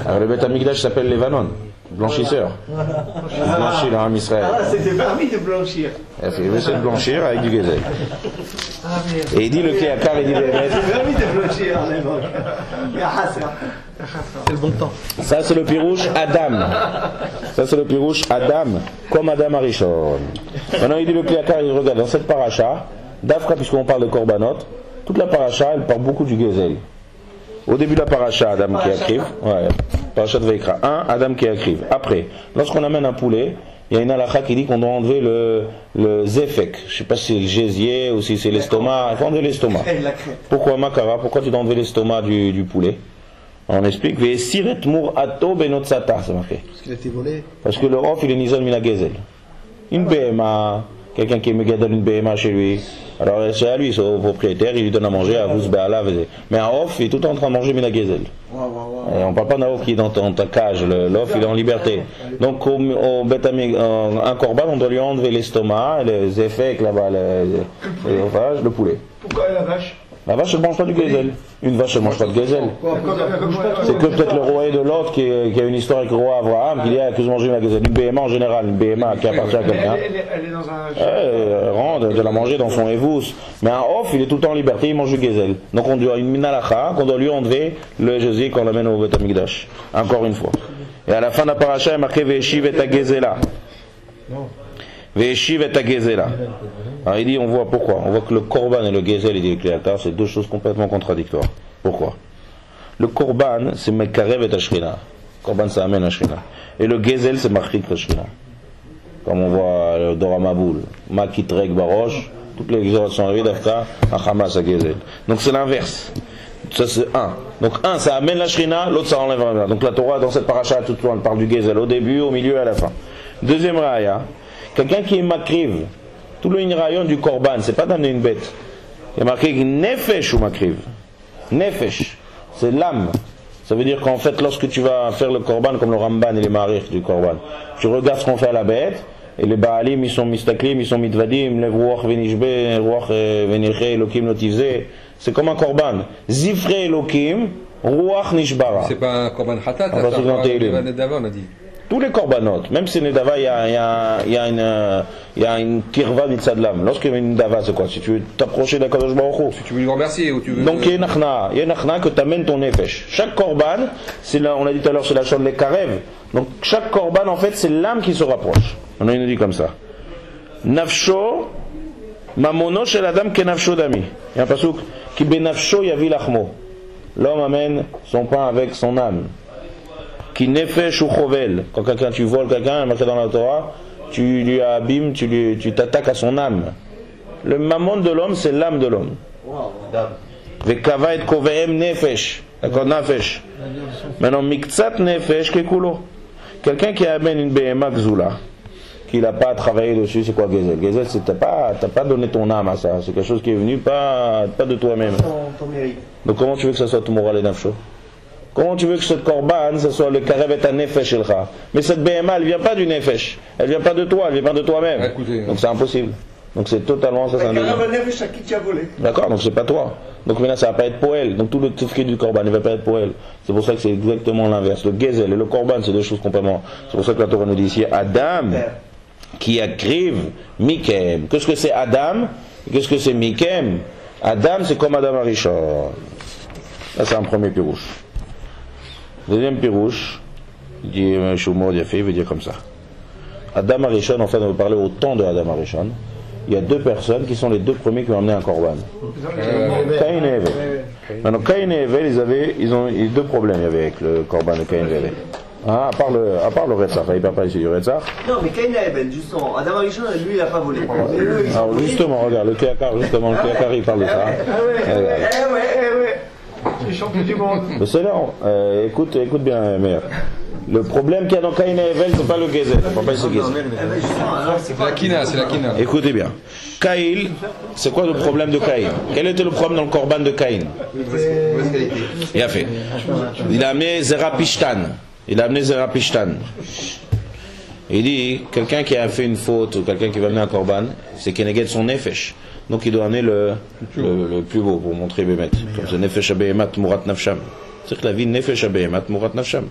Alors le Beth Amikdash s'appelle Levanon. Blanchisseur. Blanchir dans Israël. Ah, c'était permis de blanchir. Il veut essayer de blanchir avec du gezel. Et il dit le Kéaka, il dit c'est permis de blanchir à l'époque. C'est le bon temps. Ça c'est le pirouche Adam. Ça c'est le pirouche Adam, comme Adam Arishon. Maintenant il dit le Kéaka, il regarde dans cette paracha, d'Afra, puisqu'on parle de Korbanot, toute la paracha elle parle beaucoup du gezel. Au début de la paracha, Adam qui écrive, ouais, paracha de Veikra 1, Adam qui écrive. Après, lorsqu'on amène un poulet, il y a une halakha qui dit qu'on doit enlever le zéfek. Je ne sais pas si c'est le gésier ou si c'est l'estomac. Il faut enlever l'estomac. Pourquoi Makara? Pourquoi tu dois enlever l'estomac du poulet? On explique, c'est marqué. Parce qu'il a été volé. Parce que le rof, il est nizal mina gezel. Une BMA, quelqu'un qui est mégadol une BMA chez lui. Alors c'est à lui, c'est au propriétaire, il lui donne à manger à vous Béala. Mais un off, il est tout le temps en train de manger mina gezel. Et on ne parle pas d'un off qui est dans ta cage, l'off il est en liberté. Donc un korban, on doit lui enlever l'estomac, les effets là-bas, le poulet. Pourquoi la vache? La vache ne mange pas du gezel. Une vache ne mange pas de gezel. C'est que peut-être le roi de l'autre qui a une histoire avec le roi Abraham qui dit que je mange la gezel. Une BMA en général, une BMA qui appartient à quelqu'un. Elle est dans un. Rend de la manger dans son évous. Mais un off, il est tout le temps en liberté, il mange du gezel. Donc on doit une minalacha, qu'on doit lui enlever le gésier qu'on l'amène au Beth Amikdash. Encore une fois. Et à la fin de la paracha, il est marqué Veshiv et Gezela. Veshiv et Gezela. Alors il dit, on voit pourquoi. On voit que le korban et le gezel, il dit le Kéata, c'est deux choses complètement contradictoires. Pourquoi? Le korban, c'est Mekarev et Ashrina. Korban, ça amène Ashrina. Et le gezel, c'est Marchik Ashrina. Comme on voit le Dora Maboul, Makitrek Barosh, toutes les exhortations arrivées d'Afka, à Hamas à gezel. Donc c'est l'inverse. Ça c'est un. Donc un, ça amène la Shrina, l'autre ça enlève la Shrina. Donc la Torah, dans cette paracha, tout le temps, elle parle du gezel au début, au milieu et à la fin. Deuxième raya, quelqu'un qui est makriv, tout le rayon du korban, c'est pas d'amener une bête. Il y a marqué nefesh ou makriv. Nefesh, c'est l'âme. Ça veut dire qu'en fait, lorsque tu vas faire le korban, comme le Ramban et les marif du korban, tu regardes ce qu'on fait à la bête, et les baalim, ils sont mistaklim, ils sont mitvadim, les ruach venishbe, ruach venirche, elokim notivze. C'est comme un korban. Zifre elokim, ruach nishbara. C'est pas un korban hatat, c'est un korban nedava, on a dit. Tous les korbanotes, même si Nedava, il y a une kirva mitzadlam. Lorsqu'il y a une Nedava, c'est quoi? Si tu veux t'approcher d'un Kadosh Baruch Hu. Si tu veux lui remercier ou tu veux. Donc il y a une achna que tu amènes ton nefesh. Chaque korban, c'est là, on a dit tout à l'heure, c'est la chambre des karev. Donc chaque korban, en fait, c'est l'âme qui se rapproche. On a dit comme ça. Nafsho Mamono shel adam kenafsho dami. Il y a un pasuk qui benafsho yavi lachmo. L'homme amène son pain avec son âme. Qui nefesh ou chovel. Quand quelqu'un, tu voles quelqu'un, marqué dans la Torah, tu lui abîmes, tu t'attaques à son âme. Le mammon de l'homme, c'est l'âme de l'homme. Vekava et kovehem nefesh. D'accord, nefesh. Maintenant, miktsat nefesh kekulo. Quelqu'un qui amène une BMA gzoula, qu'il n'a pas travaillé dessus, c'est quoi Gezel? Gezel, c'est t'as pas donné ton âme à ça. C'est quelque chose qui est venu pas de toi-même. Donc comment tu veux que ça soit ton moral et nafsho? Comment tu veux que cette korban, ce soit le karev et un nefesh elcha? Mais cette BMA, elle vient pas du nefesh. Elle vient pas de toi, elle vient pas de toi-même. Donc c'est impossible. Donc c'est totalement ça. D'accord, donc c'est pas toi. Donc maintenant ça va pas être poël. Donc tout le tifri du korban ne va pas être poël. C'est pour ça que c'est exactement l'inverse. Le gezel et le korban, c'est deux choses complètement. C'est pour ça que la Torah nous dit ici Adam qui akriv Mikem. Qu'est-ce que c'est Adam? Qu'est-ce que c'est Mikem? Adam, c'est comme Adam Arishon. Là c'est un premier pirouche. Deuxième pirouche, il dit Shumod Yafi, il veut dire comme ça. Adam Arishon, en fait on veut parler au temps de Adam Arishon. Il y a deux personnes qui sont les deux premiers qui ont amené un korban. Caïn et Hevel. Maintenant, Caïn et Hevel, ils ont eu deux problèmes avec le korban de Caïn et Hevel. Ah, à part le Retzach, il ne parle pas ici du Retzach. Non, mais Caïn et Hevel, justement, Adam Arishon, lui, il n'a pas volé. Alors, justement, regarde, le Kéakar, il parle de ça. Les champions du monde. Mais c'est là, écoute bien, mère. Le problème qu'il y a dans Caïn et Hevel, c'est pas le Gezel. C'est la Kina. Écoutez bien. Caïn, c'est quoi le problème de Caïn? Quel était le problème dans le korban de Caïn? Il a fait. Il a amené Zerapishtan. Il dit, quelqu'un qui a fait une faute, ou quelqu'un qui va amener un korban, c'est Keneged son nefesh. Donc il doit amener le plus beau pour montrer Bémet. Comme c'est nefesh abehemat murat nafsham. C'est que la vie nefesh abehemat murat nafsham.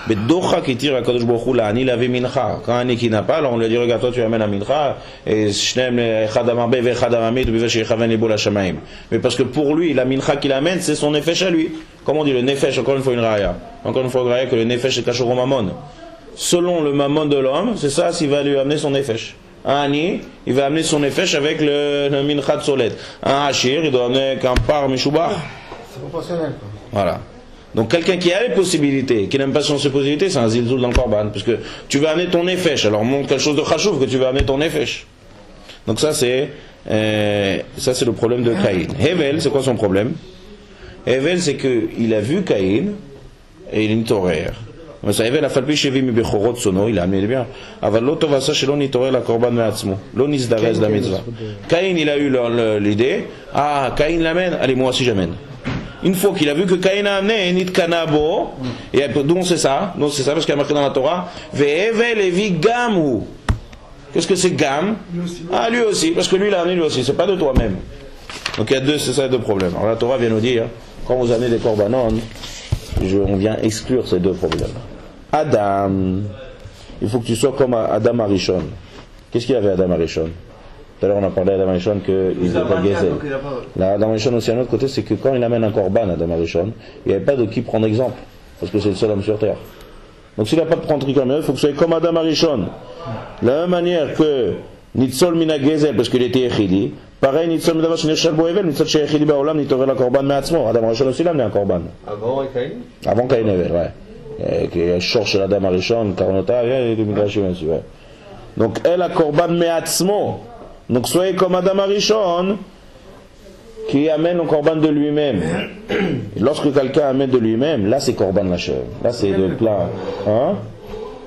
Mais Docha qui tire à Kadosh Baruch Hu la avait mincha. Quand un qui n'a pas, alors on lui a dit regarde toi tu amènes un mincha et shnem echad amarbe ve echad amamid ubivesh yechaven libo la shamaim. Mais parce que pour lui la mincha qu'il amène c'est son nefesh à lui. Comment on dit le nefesh? Encore une fois une raya. Encore une fois une raya que le nefesh est kashor au mammon. Selon le mammon de l'homme, c'est ça s'il va lui amener son nefesh. Un ani, il va amener son nefesh avec le mincha de solet. Un hachir, il doit amener qu'un par mishubah. C'est proportionnel. Voilà. Donc quelqu'un qui a les possibilités, qui n'aime pas ses possibilités, c'est un zilzoul dans le korban, parce que tu vas amener ton nefesh, alors montre quelque chose de chashuv que tu vas amener ton nefesh. Donc ça c'est le problème de Caïn. Hevel, c'est quoi son problème? Hevel, c'est que il a vu Caïn et il est nitorer. Hevel a falpi shevi mi bechorot sono, il a amené bien. Aval lo tov asa shelo nitorer la korban me'atzmo, lo nizdarez la mitzvah. Caïn, il a eu l'idée, Caïn l'amène, allez moi aussi j'amène. Une fois qu'il a vu que Caïn a amené Nit Kanabo, et d'où on sait ça? Non, c'est ça parce qu'il y a marqué dans la Torah, Ve'evel evi gamhu. Qu'est-ce que c'est gam? Lui aussi, parce que lui il a amené lui aussi, c'est pas de toi-même. Donc il y a deux problèmes. Alors la Torah vient nous dire, quand vous amenez des korbanon, on vient exclure ces deux problèmes. Adam, il faut que tu sois comme Adam Arishon. Qu'est-ce qu'il y avait Adam Arishon? Tout à l'heure on a parlé d'Adam Arishon qu'il n'était pas Gezel. Adam Arishon aussi, un autre côté, c'est que quand il amène un korban, Adam Arishon, il n'y avait pas de qui prendre exemple, parce que c'est le seul homme sur terre. Donc s'il n'a pas de prendre exemple, il faut que vous soyez comme Adam Arishon. De la même manière que Nitzol mina Gezel, parce qu'il était Echidi, pareil Nitzol mina Vash Neshal Boevel, Nitzol She Echidi Baolam, Nitorel la korban Meatzmo. Adam Arishon aussi il a amené un korban. Avant Caïn? Avant Caïn Hevel, ouais. Qui est short chez Adam Arishon, Karnota, et du Midrashim aussi, ouais. Donc elle a korban Meatzmo. Donc soyez comme Adam Arishon qui amène le korban de lui-même. Et lorsque quelqu'un amène de lui-même, là c'est korban lachem. Là c'est le plat. Hein?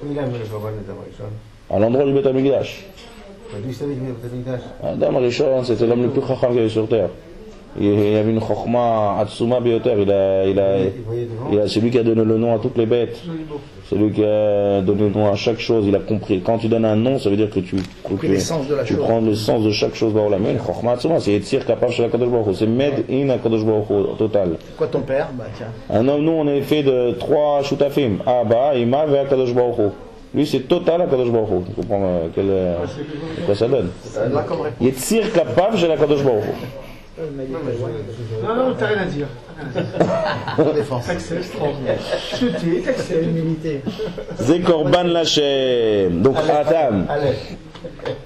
Il a amené le korban d'Adam Arishon. À l'endroit du Beth Amikdash. Lui savait qu'il y avait le Beth Amikdash. Adam Arishon c'était l'homme le plus chacham qu'il y avait sur terre. Il avait une chokhma atsuma bioter. C'est lui qui a donné le nom à toutes les bêtes. C'est lui qui a donné le nom à chaque chose. Il a compris. Quand tu donnes un nom, ça veut dire que tu prends le sens de chaque chose. Chokhma atsuma, c'est Yetzir Kapav chez la Kadosh Baruch Hu. C'est Med in la Kadosh Baruch Hu, total. Quoi ton père? Bah tiens. Un homme, nous on est fait de 3 shutafim. Abba, Ima, et Kadosh Baruch Hu. Lui c'est total à Kadosh Baruch Hu. Tu comprends quoi ça donne? Yetzir Kapav chez la Kadosh Baruch Hu. Non, t'as rien à dire. Défense. T'acceptes. C'est korban lachem. Donc Adam.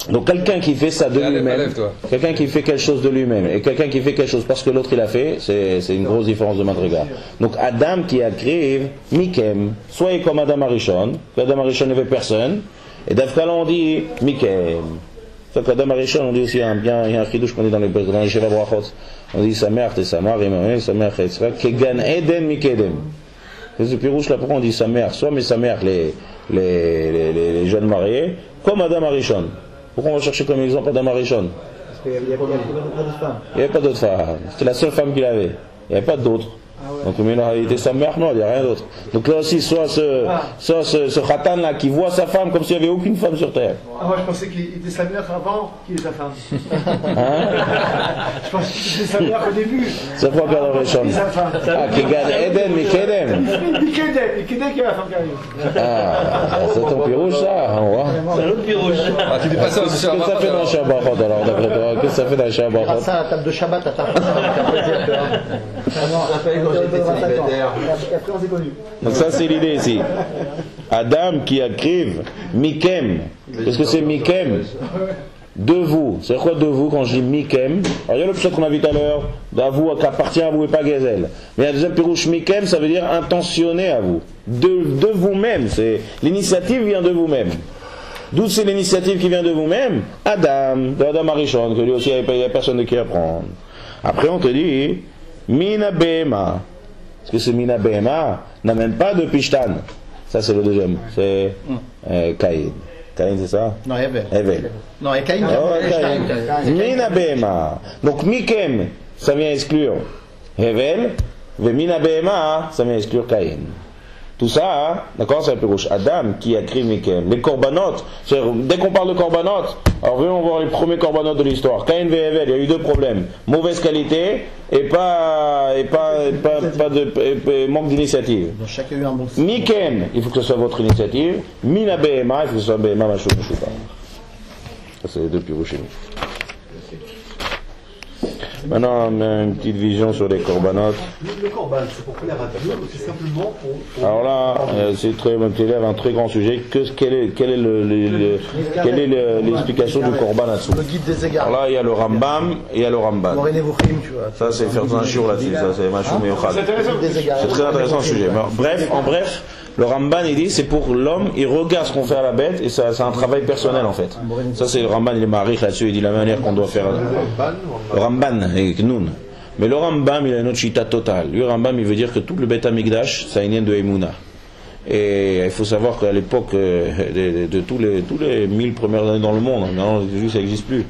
Donc quelqu'un qui fait ça de lui-même, quelqu'un qui fait quelque chose de lui-même, et quelqu'un qui fait quelque chose parce que l'autre il a fait, c'est une grosse différence de madriga. Donc Adam qui écrive Mikem, soyez comme Adam Arishon, qu'Adam Arishon n'avait personne, et d'Afkala on dit Mikem. C'est qu'Adam Arishon on dit aussi il y a un chidouche qu'on dit dans les Sheva Brachot, on dit sa mère et sa mère, sa mère et sa mère, Kegan Eden Mikedem. C'est ce pirouche là, pourquoi on dit sa mère, soit mais sa mère, les jeunes mariés, comme Adam Arishon. Pourquoi on va chercher comme exemple Adam Arishon? Parce qu'il n'y avait pas d'autres femmes. Il n'y avait pas d'autres femmes. C'était la seule femme qu'il avait. Il n'y avait pas d'autres. Ah ouais. Donc, mais il était sa mère, non, il n'y a rien d'autre. Donc là aussi, soit ce khatan là qui voit sa femme comme s'il n'y avait aucune femme sur terre. Ah, moi je pensais qu'il était sa mère avant qu'il est sa femme. Hein? Je pensais qu'il était sa mère au début. C'est quoi Adam Arishon? Ah, qui gagne Eden, Mikedem. Mikedem qui est la femme qui arrive. Ah, c'est ton pirouche ça, on voit. C'est un autre pirouche. Ah, tu dis pas ça aussi Qu'est-ce que ça fait dans le Shabbat alors, d'après toi? Qu'est-ce que ça fait dans le Shabbat? Ah, ça, la table de Shabbat à ta Donc ça c'est l'idée ici. Adam qui écrive Mikem. Qu'est-ce que c'est Mikem? De vous. C'est quoi de vous quand je dis Mikem? Alors il y a le pshat qu'on a vu tout à l'heure, d'avou qu'appartient à vous et pas Gezel. Mais il y a le deuxième pirouche Mikem, ça veut dire intentionné à vous. De vous-même. L'initiative vient de vous-même. D'où c'est l'initiative qui vient de vous-même? Adam, de Adam Arishon, que lui aussi il n'y a personne de qui apprendre. Après on te dit Mina Behema. Parce que ce Mina Behema n'a même pas de Pishtan. Ça c'est le deuxième. C'est Caïn. Caïn c'est ça? Non, Evel. Evel. Non, et Caïn. Mina Behema. Donc Mikem, ça vient exclure Evel. Et Mina Behema, ça vient exclure Caïn. Tout ça, hein, d'accord, c'est un peu rouge. Adam qui a créé Mikem. Les korbanot, dès qu'on parle de korbanot, alors venons voir les premiers korbanot de l'histoire. Caïn et Evel, il y a eu deux problèmes. Mauvaise qualité et manque d'initiative. Donc chacun a eu un bon. Mikem, il faut que ce soit votre initiative. Mina Behema, il faut que ce soit Behema Machou Meshoupa. Ça, c'est les deux pirouches chez nous. Maintenant, une petite vision sur les corbanotes. Le corban, c'est pour plaire à Dieu ou c'est simplement pour... Alors là, c'est très bon élève, un très grand sujet. Quelle est l'explication du corban là-dessous? Le guide des égards. Alors là, il y a le Rambam et il y a le Ramban. Ça, c'est faire un shiur là-dessus. Ça, c'est Machou Meyochad. C'est très intéressant le sujet. Mais en bref, le Ramban, il dit, c'est pour l'homme, il regarde ce qu'on fait à la bête et c'est un travail personnel en fait. Ça, c'est le Ramban, il est marich là-dessus, il dit la manière qu'on doit faire. Le Ramban, avec Noun. Mais le Rambam, il a une autre chita totale. Lui, le Rambam, il veut dire que tout le Beth Amikdash, ça vient de Emouna. Et il faut savoir qu'à l'époque de tous les 1000 premières années dans le monde, maintenant, ça n'existe plus.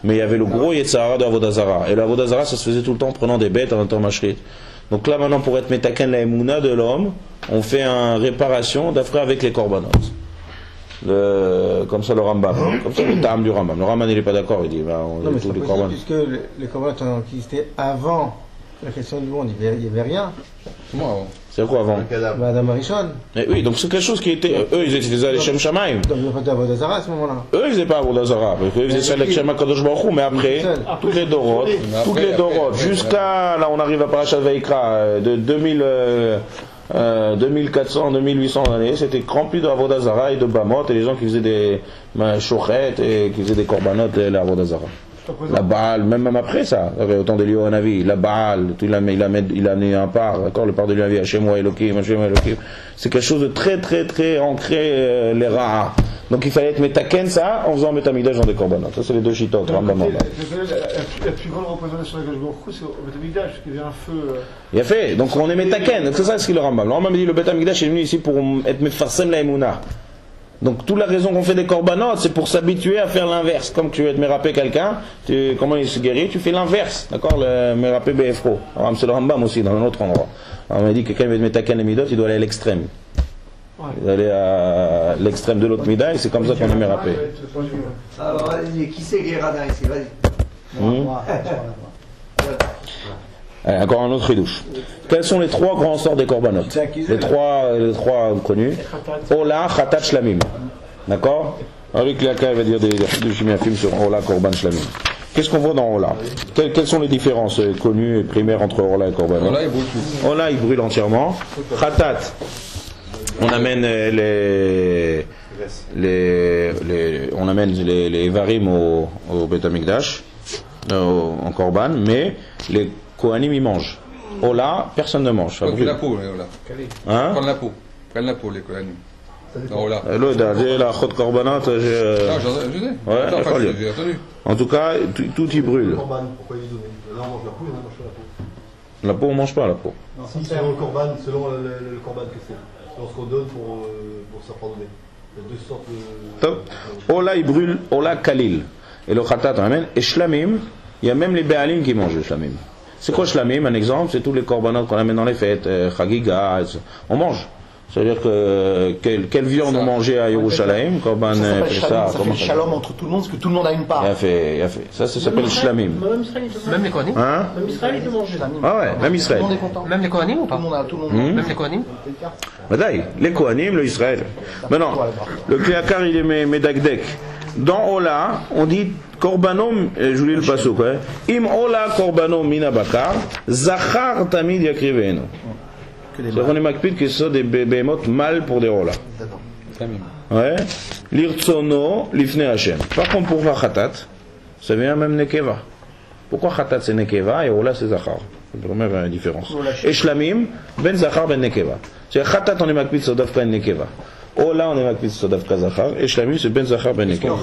Mais il y avait le gros Yetzahara de Avodazara. Et l'Avodazara, ça se faisait tout le temps en prenant des bêtes en temps machrit. Donc là, maintenant, pour être Metaken la Emouna de l'homme, on fait une réparation d'après avec les korbanot. Comme ça le Rambam, comme ça le Tam du Rambam. Le Rambam il n'est pas d'accord, il dit on non, mais tous les korban. Puisque les korban qui existaient avant la question du monde, il n'y avait rien. C'est quoi avant? Madame Arishon. Oui, donc c'est quelque chose qui était. Eux ils faisaient les Shem Shamaim. Donc il n'y a pas d'Avodazara à ce moment-là. Eux ils faisaient pas Avodazara, eux ils faisaient les Shem Kadosh Baruch Hu, mais après, toutes les Dorotes, jusqu'à là on arrive à Parashat Vayikra de 2400, 2800 années, c'était rempli d'Avodazara et de Bamot, et les gens qui faisaient des chochettes et qui faisaient des corbanotes et l'Avodazara. La Baal, même après ça, autant de Lior Navi, la Baal, il a mis un part, d'accord, le part de Navi, Hashem wa Elohim, c'est quelque chose de très très très ancré, les Ra'a. Donc il fallait être Metaken ça en faisant Betamigdash dans des corbanotes. Ça c'est les deux chitotes, Rambam. La plus grande représentation de la Gage Baruch c'est au Betamigdash, parce qu'il y avait un feu. Il a fait, donc on est Metaken, donc c'est ça ce qu'il le Rambam. Le Rambam dit le Betamigdash est venu ici pour être Mefarsem la Emouna. Donc toute la raison qu'on fait des corbanotes, c'est pour s'habituer à faire l'inverse. Comme tu veux te méraper quelqu'un, comment il se guérit, tu fais l'inverse, d'accord, le méraper BFRO. Alors c'est le Rambam aussi, dans un autre endroit. Alors on m'a dit que quelqu'un veut mettre Metaken et Midot, il doit aller à l'extrême. Il doit aller à l'extrême de l'autre Mida, et c'est comme ça qu'on est mérapé. Alors vas-y, qui c'est Guéradin ici, vas-y. Encore un autre ridouche. Quels sont les trois grands sorts des corbanotes? Les trois connus. Ola, Khatat, Shlamim. D'accord? Avec laquelle il va dire des films sur Ola, Korban, Shlamim. Qu'est-ce qu'on voit dans Ola? Quelles sont les différences connues et primaires entre Ola et Korban? Ola, il brûle tout. Ola, il brûle entièrement. Khatat, On amène on amène les varim au Beth Amikdash, en Korban, mais les Kohanim ils mangent. Ola, personne ne mange. Prends la peau, Ola. Hein? Prends la peau. Prends la peau, les Kohanim. Ola. J'ai la chot korbanat. Non, je sais. Ouais, j'ai entendu. En tout cas, tout y brûle. Pourquoi il donne? Là, on mange la peau, on mange pas la peau. La peau, on mange pas la peau. Non, selon le korban, le korban que c'est. Selon ce qu'on donne pour se pardonner. Il y a deux sortes de. Ola, il brûle, Ola Kalil. Et le Khatat, on amène. Et Shlamim, il y a même les Béalim qui mangent le Shlamim. C'est quoi Shlamim? Un exemple, c'est tous les korbanot qu'on amène dans les fêtes, Chagiga, on mange. C'est-à-dire que quelle viande on mangeait à Yerushalayim, Korban, ça fait le shalom entre tout le monde, parce que tout le monde a une part. Il a fait. Ça s'appelle Shlamim. Même les Kohanim. Hein? Même Israël, ils mangent. Ah ouais, même Israël. Même les Kohanim ou pas? Tout le monde. Même les Kohanim. Badaï, les Kohanim, le Israël. Maintenant, le Kliakar, il est Medagdek. Dans Ola, on dit Korbanom, je vous lis le pasouk, Im Ola Korbanom mina bakar, Zachar tamid yakrivenu. C'est-à-dire qu'on est makpid que ce sont des béhémotes mâles pour des Ola. Ouais. L'irtsono lifne Hashem. Par contre, pour voir Khatat, ça vient même Nekeva. Pourquoi Khatat c'est Nekeva et Ola c'est Zachar? C'est la première différence. Et Shlamim, ben Zachar ben Nekeva. C'est-à-dire Khatat on est makpid sur Dafka Nekeva. Ola on est makpid sur Dafka Zachar. Et Shlamim c'est ben Zachar ben Nekeva.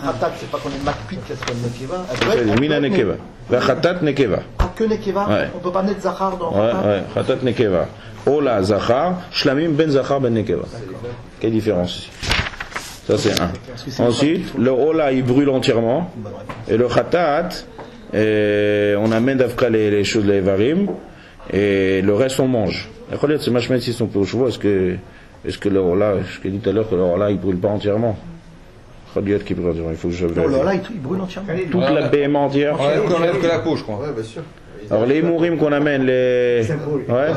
Khatat c'est pas qu'on est makpid qu'elle soit Nekeva. C'est Mina Nekeva. La Khatat Nekeva. Que Nekeva? On peut pas mettre Zachar dans Khatat? Ouais, Khatat Nekeva. Ola Zachar, Shlamim ben Zachar ben Nekeva. Quelle différence ici? Ça c'est un. Ensuite, le Ola il brûle entièrement. Et le Khatat, on amène d'Afka les choses, les varim. Et le reste on mange. C'est machmet si son peu au chevaux. Est-ce que le Ola, je t'ai dit tout à l'heure que le Ola il brûle pas entièrement? Il faut que je le Ola il brûle entièrement. Toute la BM entière. On enlève que la peau, je crois. Ouais, bien sûr. Alors les mourim qu'on amène, les. Ouais.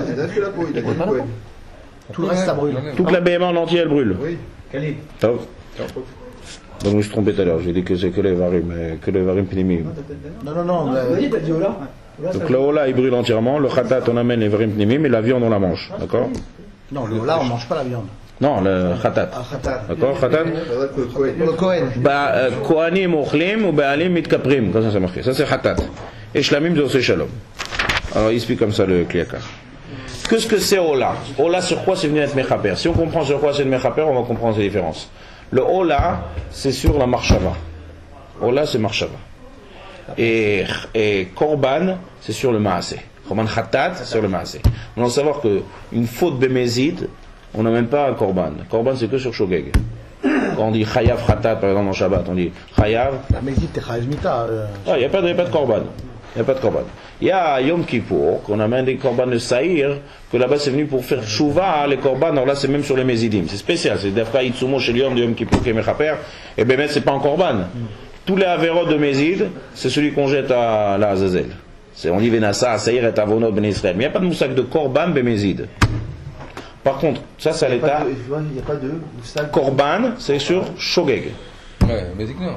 Tout le reste ça brûle. Toute la BM en entier elle brûle. Oui. Top. Donc je me suis trompé tout à l'heure, j'ai dit que c'est que les varim, pnimim. Non. Donc le Ola il brûle entièrement, le Khatat on amène les varim pnimim et la viande on la mange. D'accord? Non, le Ola on mange pas la viande. Non, le Khatat. D'accord, Khatat? Le Kohen. Kohanim ochlim ou Baalim mitkaprim, comme ça c'est marqué. Ça c'est Khatat. Et Shlamim c'est Shalom. Alors il explique comme ça le Kliakar. Qu'est-ce que c'est Ola? Ola sur quoi c'est venu être Mechaper? Si on comprend sur quoi c'est le Mechaper, on va comprendre ces différences. Le Ola, c'est sur la Marshava. Ola, c'est Marshava. Et Korban, c'est sur le Maaseh. Korban Khatat, c'est sur le Maaseh. On doit savoir qu'une faute Bémézid, on n'amène pas un Korban. Korban, c'est que sur Shogeg. Quand on dit Chayav Khatat, par exemple, en Shabbat, on dit Chayav. Mais dit t'es Chayav Mita. Il n'y a pas de Korban. Il n'y a pas de Korban. Il y a Yom Kippour, qu'on amène des Korban de Saïr, que là-bas c'est venu pour faire Shouva, les Korban, alors là c'est même sur les Mézidim. C'est spécial, c'est Dafka Itsumo chez Yom de Yom Kippour qui est Mechaper, et bien c'est pas un Korban. Tous les Averot de Mézid, c'est celui qu'on jette à la Azazel. On dit Venassa, Saïr et Avonot Ben Israël. Mais il n'y a pas de moussak de Korban Bémézid. Par contre, ça c'est à l'état. Il n'y a pas de moussak. Korban, c'est sur Shogeg. Ouais, Mézid non.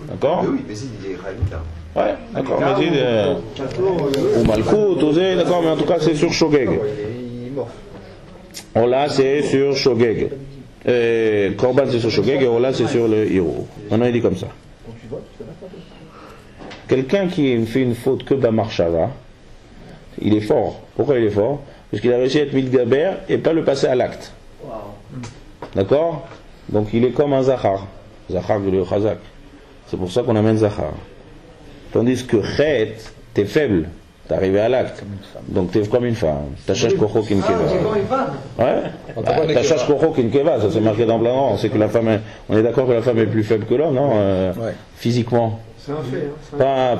D'accord? Oui, Mézid il est Raïmita. Ouais, d'accord, Mézid ou Malkout, osé, d'accord, mais en tout cas c'est sur Shogeg. Il est mort. Ola c'est sur Shogeg. Korban c'est sur Shogeg et Ola c'est sur le Hiro. On a dit comme ça. Quelqu'un qui fait une faute que Bamarshava, il est fort. Pourquoi il est fort? Parce qu'il a réussi à être Midgaber et pas le passer à l'acte. D'accord? Donc il est comme un Zachar. Zachar le Chazak. C'est pour ça qu'on amène Zachar. Tandis que Chet, t'es faible, t'es arrivé à l'acte. Donc t'es comme une femme. Tachash Kocho Kinkeva. Ouais? Tachash Kocho Kinkeva, ça c'est marqué dans plein rang. C'est que la femme, on est d'accord que la femme est plus faible que l'homme, non? Physiquement. C'est un fait. Pas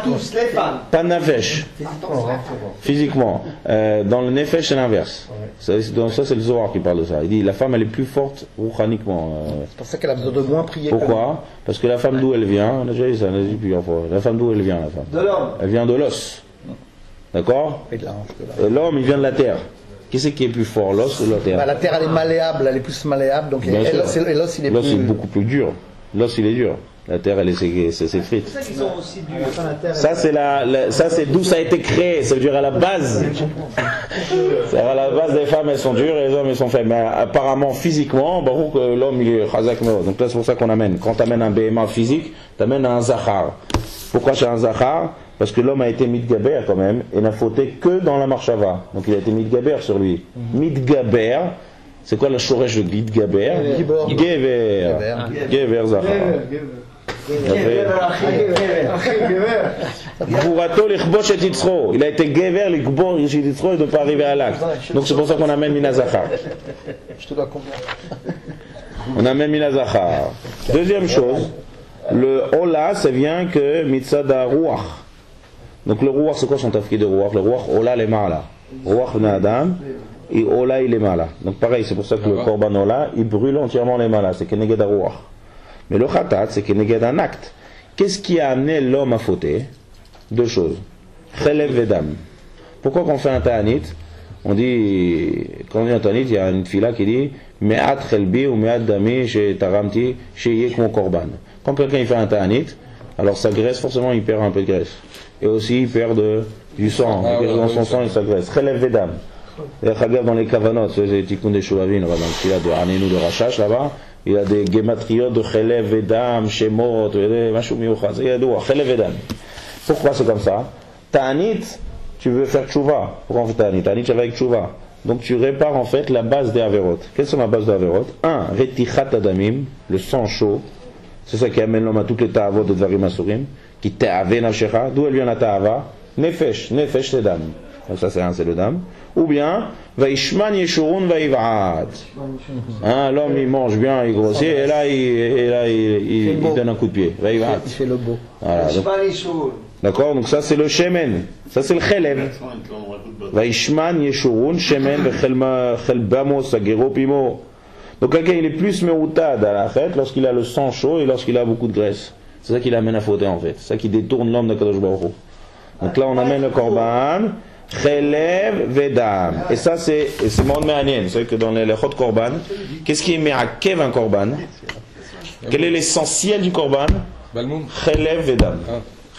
tous les femmes. Pas Nefesh. Physiquement. Dans le Nefesh, c'est l'inverse. Ça, c'est le Zohar qui parle de ça. Il dit la femme, elle est plus forte rouchaniquement. C'est pour ça qu'elle a besoin de moins prier. Pourquoi? Parce que la femme d'où elle vient, on a déjà dit ça, on a dit plusieurs fois. La femme d'où elle vient, la femme? De l'homme. Elle vient de l'os. D'accord? Et de la hanche. Et l'homme, il vient de la terre. Qui c'est qui est plus fort, l'os ou la terre? La terre, elle est malléable, elle est plus malléable, donc l'os, il est plus. L'os est beaucoup plus dur. L'os il est dur. La terre elle s'effrite. C'est ça qu'ils sont aussi durs. Ça c'est d'où ça a été créé. Ça veut dire à la base. À la base les femmes elles sont dures et les hommes ils sont faibles. Mais apparemment physiquement, l'homme il est chazak meod. Donc là c'est pour ça qu'on amène. Quand tu amènes un BMA physique, tu amènes un zachar. Pourquoi c'est un zachar? Parce que l'homme a été mitgaber quand même et n'a fauté que dans la marshava. Donc il a été mitgaber sur lui. Mitgaber, c'est quoi le shoresh de mitgaber? Gever. Gever zachar. Il a été gever, il ne peut pas arriver à l'acte. Donc c'est pour ça qu'on amène Minazachar. Je te dois combien? On amène Minazachar. Deuxième chose, le Ola, ça vient que Mitzada Ruach. Donc le Ruach, c'est quoi son tafki de Ruach? Le Ruach, Ola, les Mala. Ruach na Adam, et Ola, il est Mala. Donc pareil, c'est pour ça que le Korban Ola, il brûle entièrement les Mala. C'est Keneged Ruach. Mais le Khatat, c'est Keneged un acte. Qu'est-ce qui a amené l'homme à fauter? Deux choses. Chelev Vedam. Pourquoi quand on fait un ta'anit, on dit, quand on dit un ta'anit, il y a une fila qui dit Me'at chelbi ou me'at dami chez taramti chez yek mon korban. Quand quelqu'un il fait un ta'anit, alors sa graisse, forcément, il perd un peu de graisse. Et aussi, il perd du sang. Dans son sang et sa graisse. Chelev Vedam. Dans les kavanot, c'est Tikkun des Shoavin, dans le fila de Hanenu de Rachash là-bas. Il y a des gematriotes de Chelev Vedam, Shemot, Mashou Miouchaz, il y a des Chelev Vedam. Pourquoi c'est comme ça? Ta'anit, tu veux faire tchouva. Pourquoi on fait ta'anit? Ta'anit, tu vas avec tchouva. Donc tu répares en fait la base des averot. Quelles sont la base des averot? 1. Retichat adamim, le sang chaud. C'est ça qui amène l'homme à toutes les ta'avot de Dvarim Asurim. Qui ta'ave nafshecha. D'où elle vient la ta'ava? Nefesh. Nefesh c'est dam. Donc ça c'est le dam. Ou bien, Vaishman Yeshurun Vaiv'ad. L'homme il mange bien, il grossit, et là il donne un coup de pied. Vaiv'ad. Il fait le beau. Voilà, d'accord, donc ça c'est le shemen. Ça c'est le chelev. Vaishman Yeshurun, shemen, chelbamo, sagero, pimo. Donc quelqu'un il est plus meroutad à la fête lorsqu'il a le sang chaud et lorsqu'il a beaucoup de graisse. C'est ça qui l'amène à fauter en fait. C'est ça qui détourne l'homme de Kadosh Baruch Hu. Donc là on amène le korban. Chelev Vedam. Et ça c'est mon méanien. Vous savez que dans les Chot Korban, qu'est-ce qui est me'akev un Korban? Quel est l'essentiel du Korban? Chelev Vedam.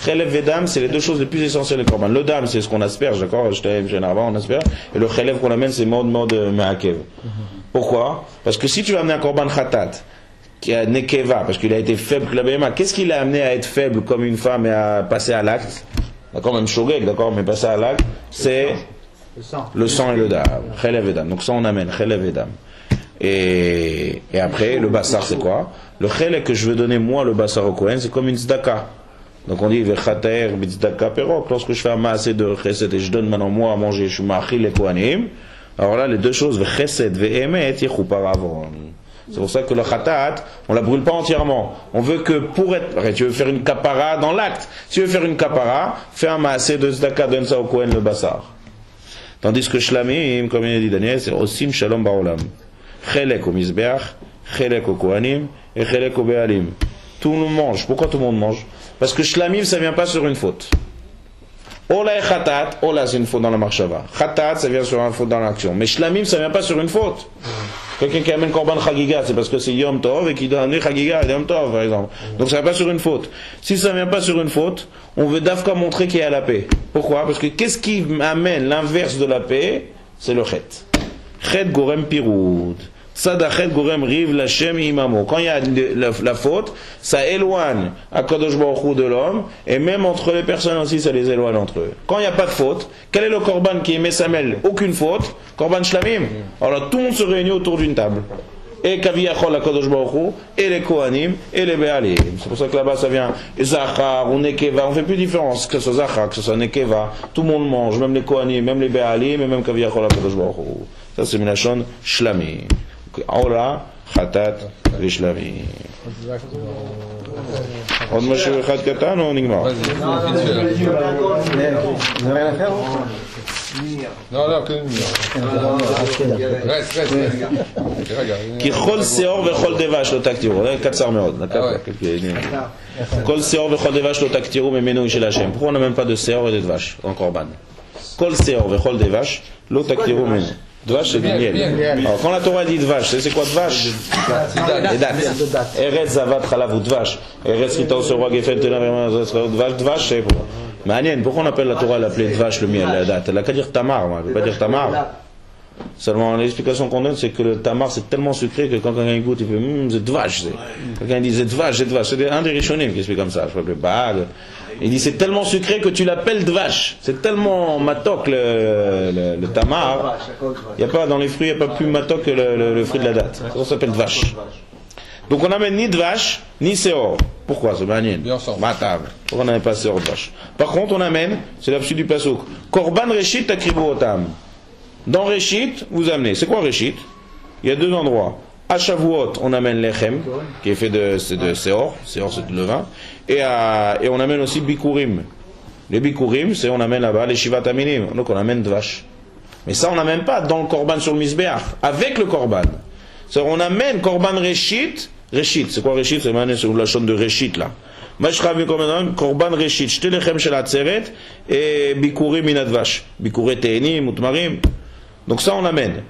Chelev Vedam, c'est les deux choses les plus essentielles du Korban. Le Dam, c'est ce qu'on asperge, d'accord? Généralement on asperge. Et le Chelev qu'on amène, c'est mode me'akev. Pourquoi? Parce que si tu amènes un Korban Khatat, qui a Nekeva, parce qu'il a été faible que la BMA, qu'est-ce qui l'a amené à être faible comme une femme et à passer à l'acte? D'accord, même shogeg, d'accord, mais passer à l'acte, c'est le sang et le dam. Chelev Vedam. Donc ça on amène, Chelev Vedam. Et après, le bassar c'est quoi? Le chelev que je veux donner moi, le bassar au Kohen, c'est comme une tzedaka. Donc on dit, Vechater, Bitzedaka Perok. Lorsque je fais un maasé de chesed et je donne maintenant moi à manger, je suis machil les Kohanim. Alors là, les deux choses, Chesed, Ve'emet, Yechupar Avon. C'est pour ça que le khatat, on la brûle pas entièrement. On veut que pour être... Tu veux faire une kapara dans l'acte. Si tu veux faire une kapara, fais un maasé de tzedaka, donne ça au Kohen le bassar. Tandis que shlamim, comme il a dit Daniel, c'est osim shalom baolam. Chelek au mizbeach, chelek au kohanim, et chelek au bealim. Tout le monde mange. Pourquoi tout le monde mange? Parce que shlamim, ça vient pas sur une faute. Ola et khatat, ola c'est une faute dans la marshava. Khatat, ça vient sur une faute dans l'action. Mais shlamim, ça vient pas sur une faute. Quelqu'un qui amène korban chagiga, c'est parce que c'est Yom Tov et qui doit amener chagiga et Yom Tov, par exemple. Donc ça ne vient pas sur une faute. Si ça ne vient pas sur une faute, on veut d'Afka montrer qu'il y a la paix. Pourquoi? Parce que qu'est-ce qui amène l'inverse de la paix? C'est le chet. Chet gorem piroud. Tzadachet gorem riv lachem imamo. Quand il y a la faute, ça éloigne Akadosh Baruch Hu de l'homme, et même entre les personnes aussi, ça les éloigne entre eux. Quand il n'y a pas de faute, quel est le korban qui émet Samel? Aucune faute. Korban shlamim. Alors tout le monde se réunit autour d'une table. Et Kaviyachol Akadosh Baruch Hu, et les Kohanim, et les Be'alim. C'est pour ça que là-bas ça vient Zachar ou Nekeva. On fait plus de différence, que ce soit Zachar, que ce soit Nekeva. Tout le monde mange, même les Kohanim, même les Be'alim, et même Kaviyachol Akadosh Baruch Hu. Ça c'est Minachon Shlamim. Aura, Khatat, Vishlami. On me fait Khat Katan ou on y va? Non, que reste. Qui chol seor vechol devash lo taktiru. Là, 400 méod. Kol seor vechol devash lo taktiru, mais menou chez la Hashem. Pourquoi on n'a même pas de seor et de devash en korban? Kol seor vechol devash lo taktiru menou. Dvash, c'est du miel. Alors, quand la Torah dit Dvash, c'est quoi Dvash? Les dates. Eretz Zavat Chalav ou Dvash. Eretz Rita Osorwa Gefen Tenar Dvash, Dvash, c'est pour. Mais Anien, pourquoi on appelle la Torah l'appeler Dvash, le miel, la date? Elle n'a qu'à dire Tamar, elle ne veut pas dire Tamar. Seulement, l'explication qu'on donne, c'est que le Tamar, c'est tellement sucré que quand quelqu'un goûte, il fait c'est Dvash. Quelqu'un dit c'est Dvash. C'est un des Rishonim qui explique comme ça. Je ne sais pas. Il dit c'est tellement sucré que tu l'appelles Dvash. C'est tellement matok le Tamar. Il y a pas, dans les fruits, il n'y a pas plus matok que le fruit de la date. Ça s'appelle Dvash. Donc on n'amène ni Dvash, ni Seor. Pourquoi? C'est magnifique. Pourquoi on n'amène pas Seor Dvash? Par contre, on amène, c'est l'absurde du Pasuk, Korban Reshit Takribu Otam. Dans Reshit, vous amenez. C'est quoi Reshit? Il y a deux endroits. À Shavuot, on amène l'Echem, qui est fait de Seor. Seor, c'est du levain. Et on amène aussi Bikurim. Les Bikurim, c'est on amène là-bas les Shivat Aminim. Donc on amène Dvash. Mais ça, on n'amène pas dans le Korban sur le Misbeach. Avec le Korban. C'est-à-dire, on amène Korban Reshit. Reshit, c'est quoi Reshit? C'est la chaîne de Reshit, là. Korban Reshit. J'te l'Echem shel Atzeret et Bikurim minadvash. Bikuret Te'enim, Utmarim. Donc ça, on amène.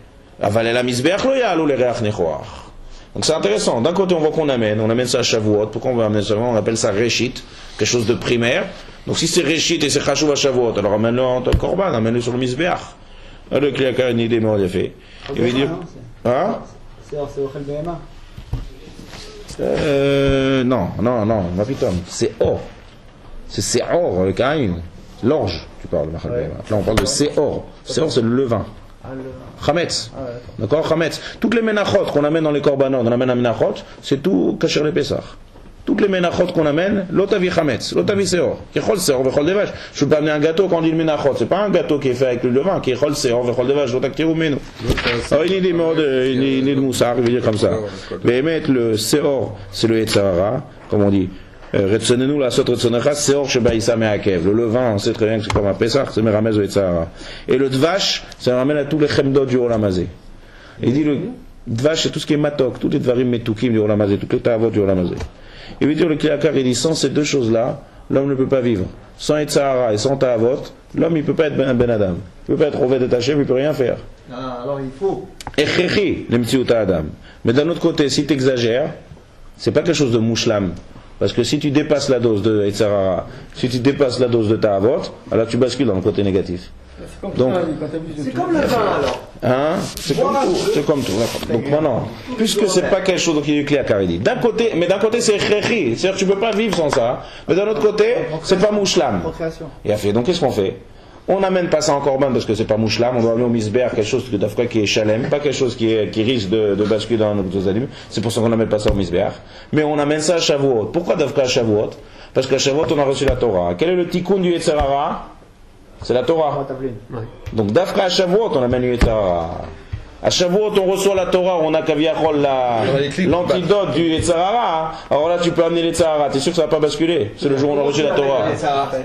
Avalé la Misbeach loyal ou les Reach Nechoar. Donc c'est intéressant. D'un côté, on voit qu'on amène ça à Shavuot. Pourquoi on va amener ça? On appelle ça Reshit, quelque chose de primaire. Donc si c'est Reshit et c'est Chashuv à Shavuot, alors amène-le en tant que Korban, amène-le sur le Misbeach. Le Kliakar, une idée, mais on l'a fait. Il veut dire. Hein? C'est Ochel Behema. Non, ma pitom. C'est or. C'est Seor, le Kain. L'orge, tu parles. Ouais. Là, on parle de Seor. Seor, c'est le levain. Chametz. D'accord, Chametz. Toutes les menachot qu'on amène dans les korbanot, on amène à menachot, c'est tout kasher les Pessah. Toutes les menachot qu'on amène, l'otavi Chametz, l'otavi Seor. Qui chol Seor, vechol devash. Je peux pas amener un gâteau quand on dit le menachot. C'est pas un gâteau qui est fait avec le levain, qui est chol Seor, vechol devash, l'otaktiru menu. Alors, il y a des mots de moussar, il veut dire comme ça. Mais mettre le Seor, c'est le Yetzarara, comme on dit. Retsonenu la sot retsonecha seor shebaïsa me'akev. Le levain, on sait très bien que c'est comme un Pessah, c'est meramez au Yetzarara. Et le Dvash, ça ramène à tous les chemdot du Olamazé. Il dit le Dvash, c'est tout ce qui est matok, tous les dvarim metukim du Olamazé, toutes les ta'avot du Olamazé. Il veut dire le Kliakar, il dit sans ces deux choses-là, l'homme ne peut pas vivre. Sans Yetzarara et sans ta'avot, l'homme il peut pas être ben Adam. Il peut pas être Oved et Hashem, il peut rien faire. Alors il faut. Echechi, l'emtsiut Adam. Mais d'un autre côté, si tu exagères, c'est pas quelque chose de mouchlam. Parce que si tu dépasses la dose de Yetzarara, si tu dépasses la dose de Ta'avot, alors tu bascules dans le côté négatif. Donc, c'est comme le vin alors. Hein? C'est comme tout. Donc maintenant, puisque c'est pas quelque chose donc il est clair car il dit. D'un côté, c'est Chechi, c'est-à-dire tu peux pas vivre sans ça. Mais d'un autre côté, c'est pas mouchlam. Et a fait. Donc qu'est-ce qu'on fait? On n'amène pas ça en korban parce que c'est pas mouchlam, on doit amener au misber quelque chose d'afra qui est shalem, pas quelque chose qui risque de basculer dans nos animaux. C'est pour ça qu'on n'amène pas ça au misber. Mais on amène ça à Shavuot. Pourquoi d'afra à Shavuot? Parce qu'à Shavuot on a reçu la Torah. Quel est le tikkun du Yetzarara? C'est la Torah. Donc d'afra à Shavuot on amène le Yetzarara. À Shavuot, on reçoit la Torah, on a Kaviachol l'antidote du Yetzarara. Alors là, tu peux amener le Yetzarara. T'es sûr que ça va pas basculer? C'est le jour où on a reçu la Torah.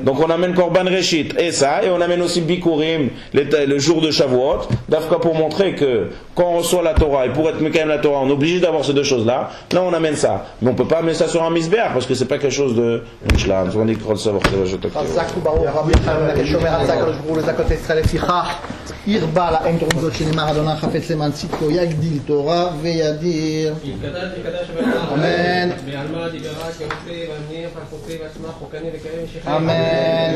Donc on amène Korban Reshit et ça, et on amène aussi Bikurim le jour de Shavuot. D'Afka pour montrer que quand on reçoit la Torah, et pour être Mekayem la Torah, on est obligé d'avoir ces deux choses-là. Là, on amène ça. Mais on peut pas amener ça sur un misbeach parce que c'est pas quelque chose de Mishlam. On dit que ça va למען צדקו יגדיל תורה וידיר. אמן. אמן.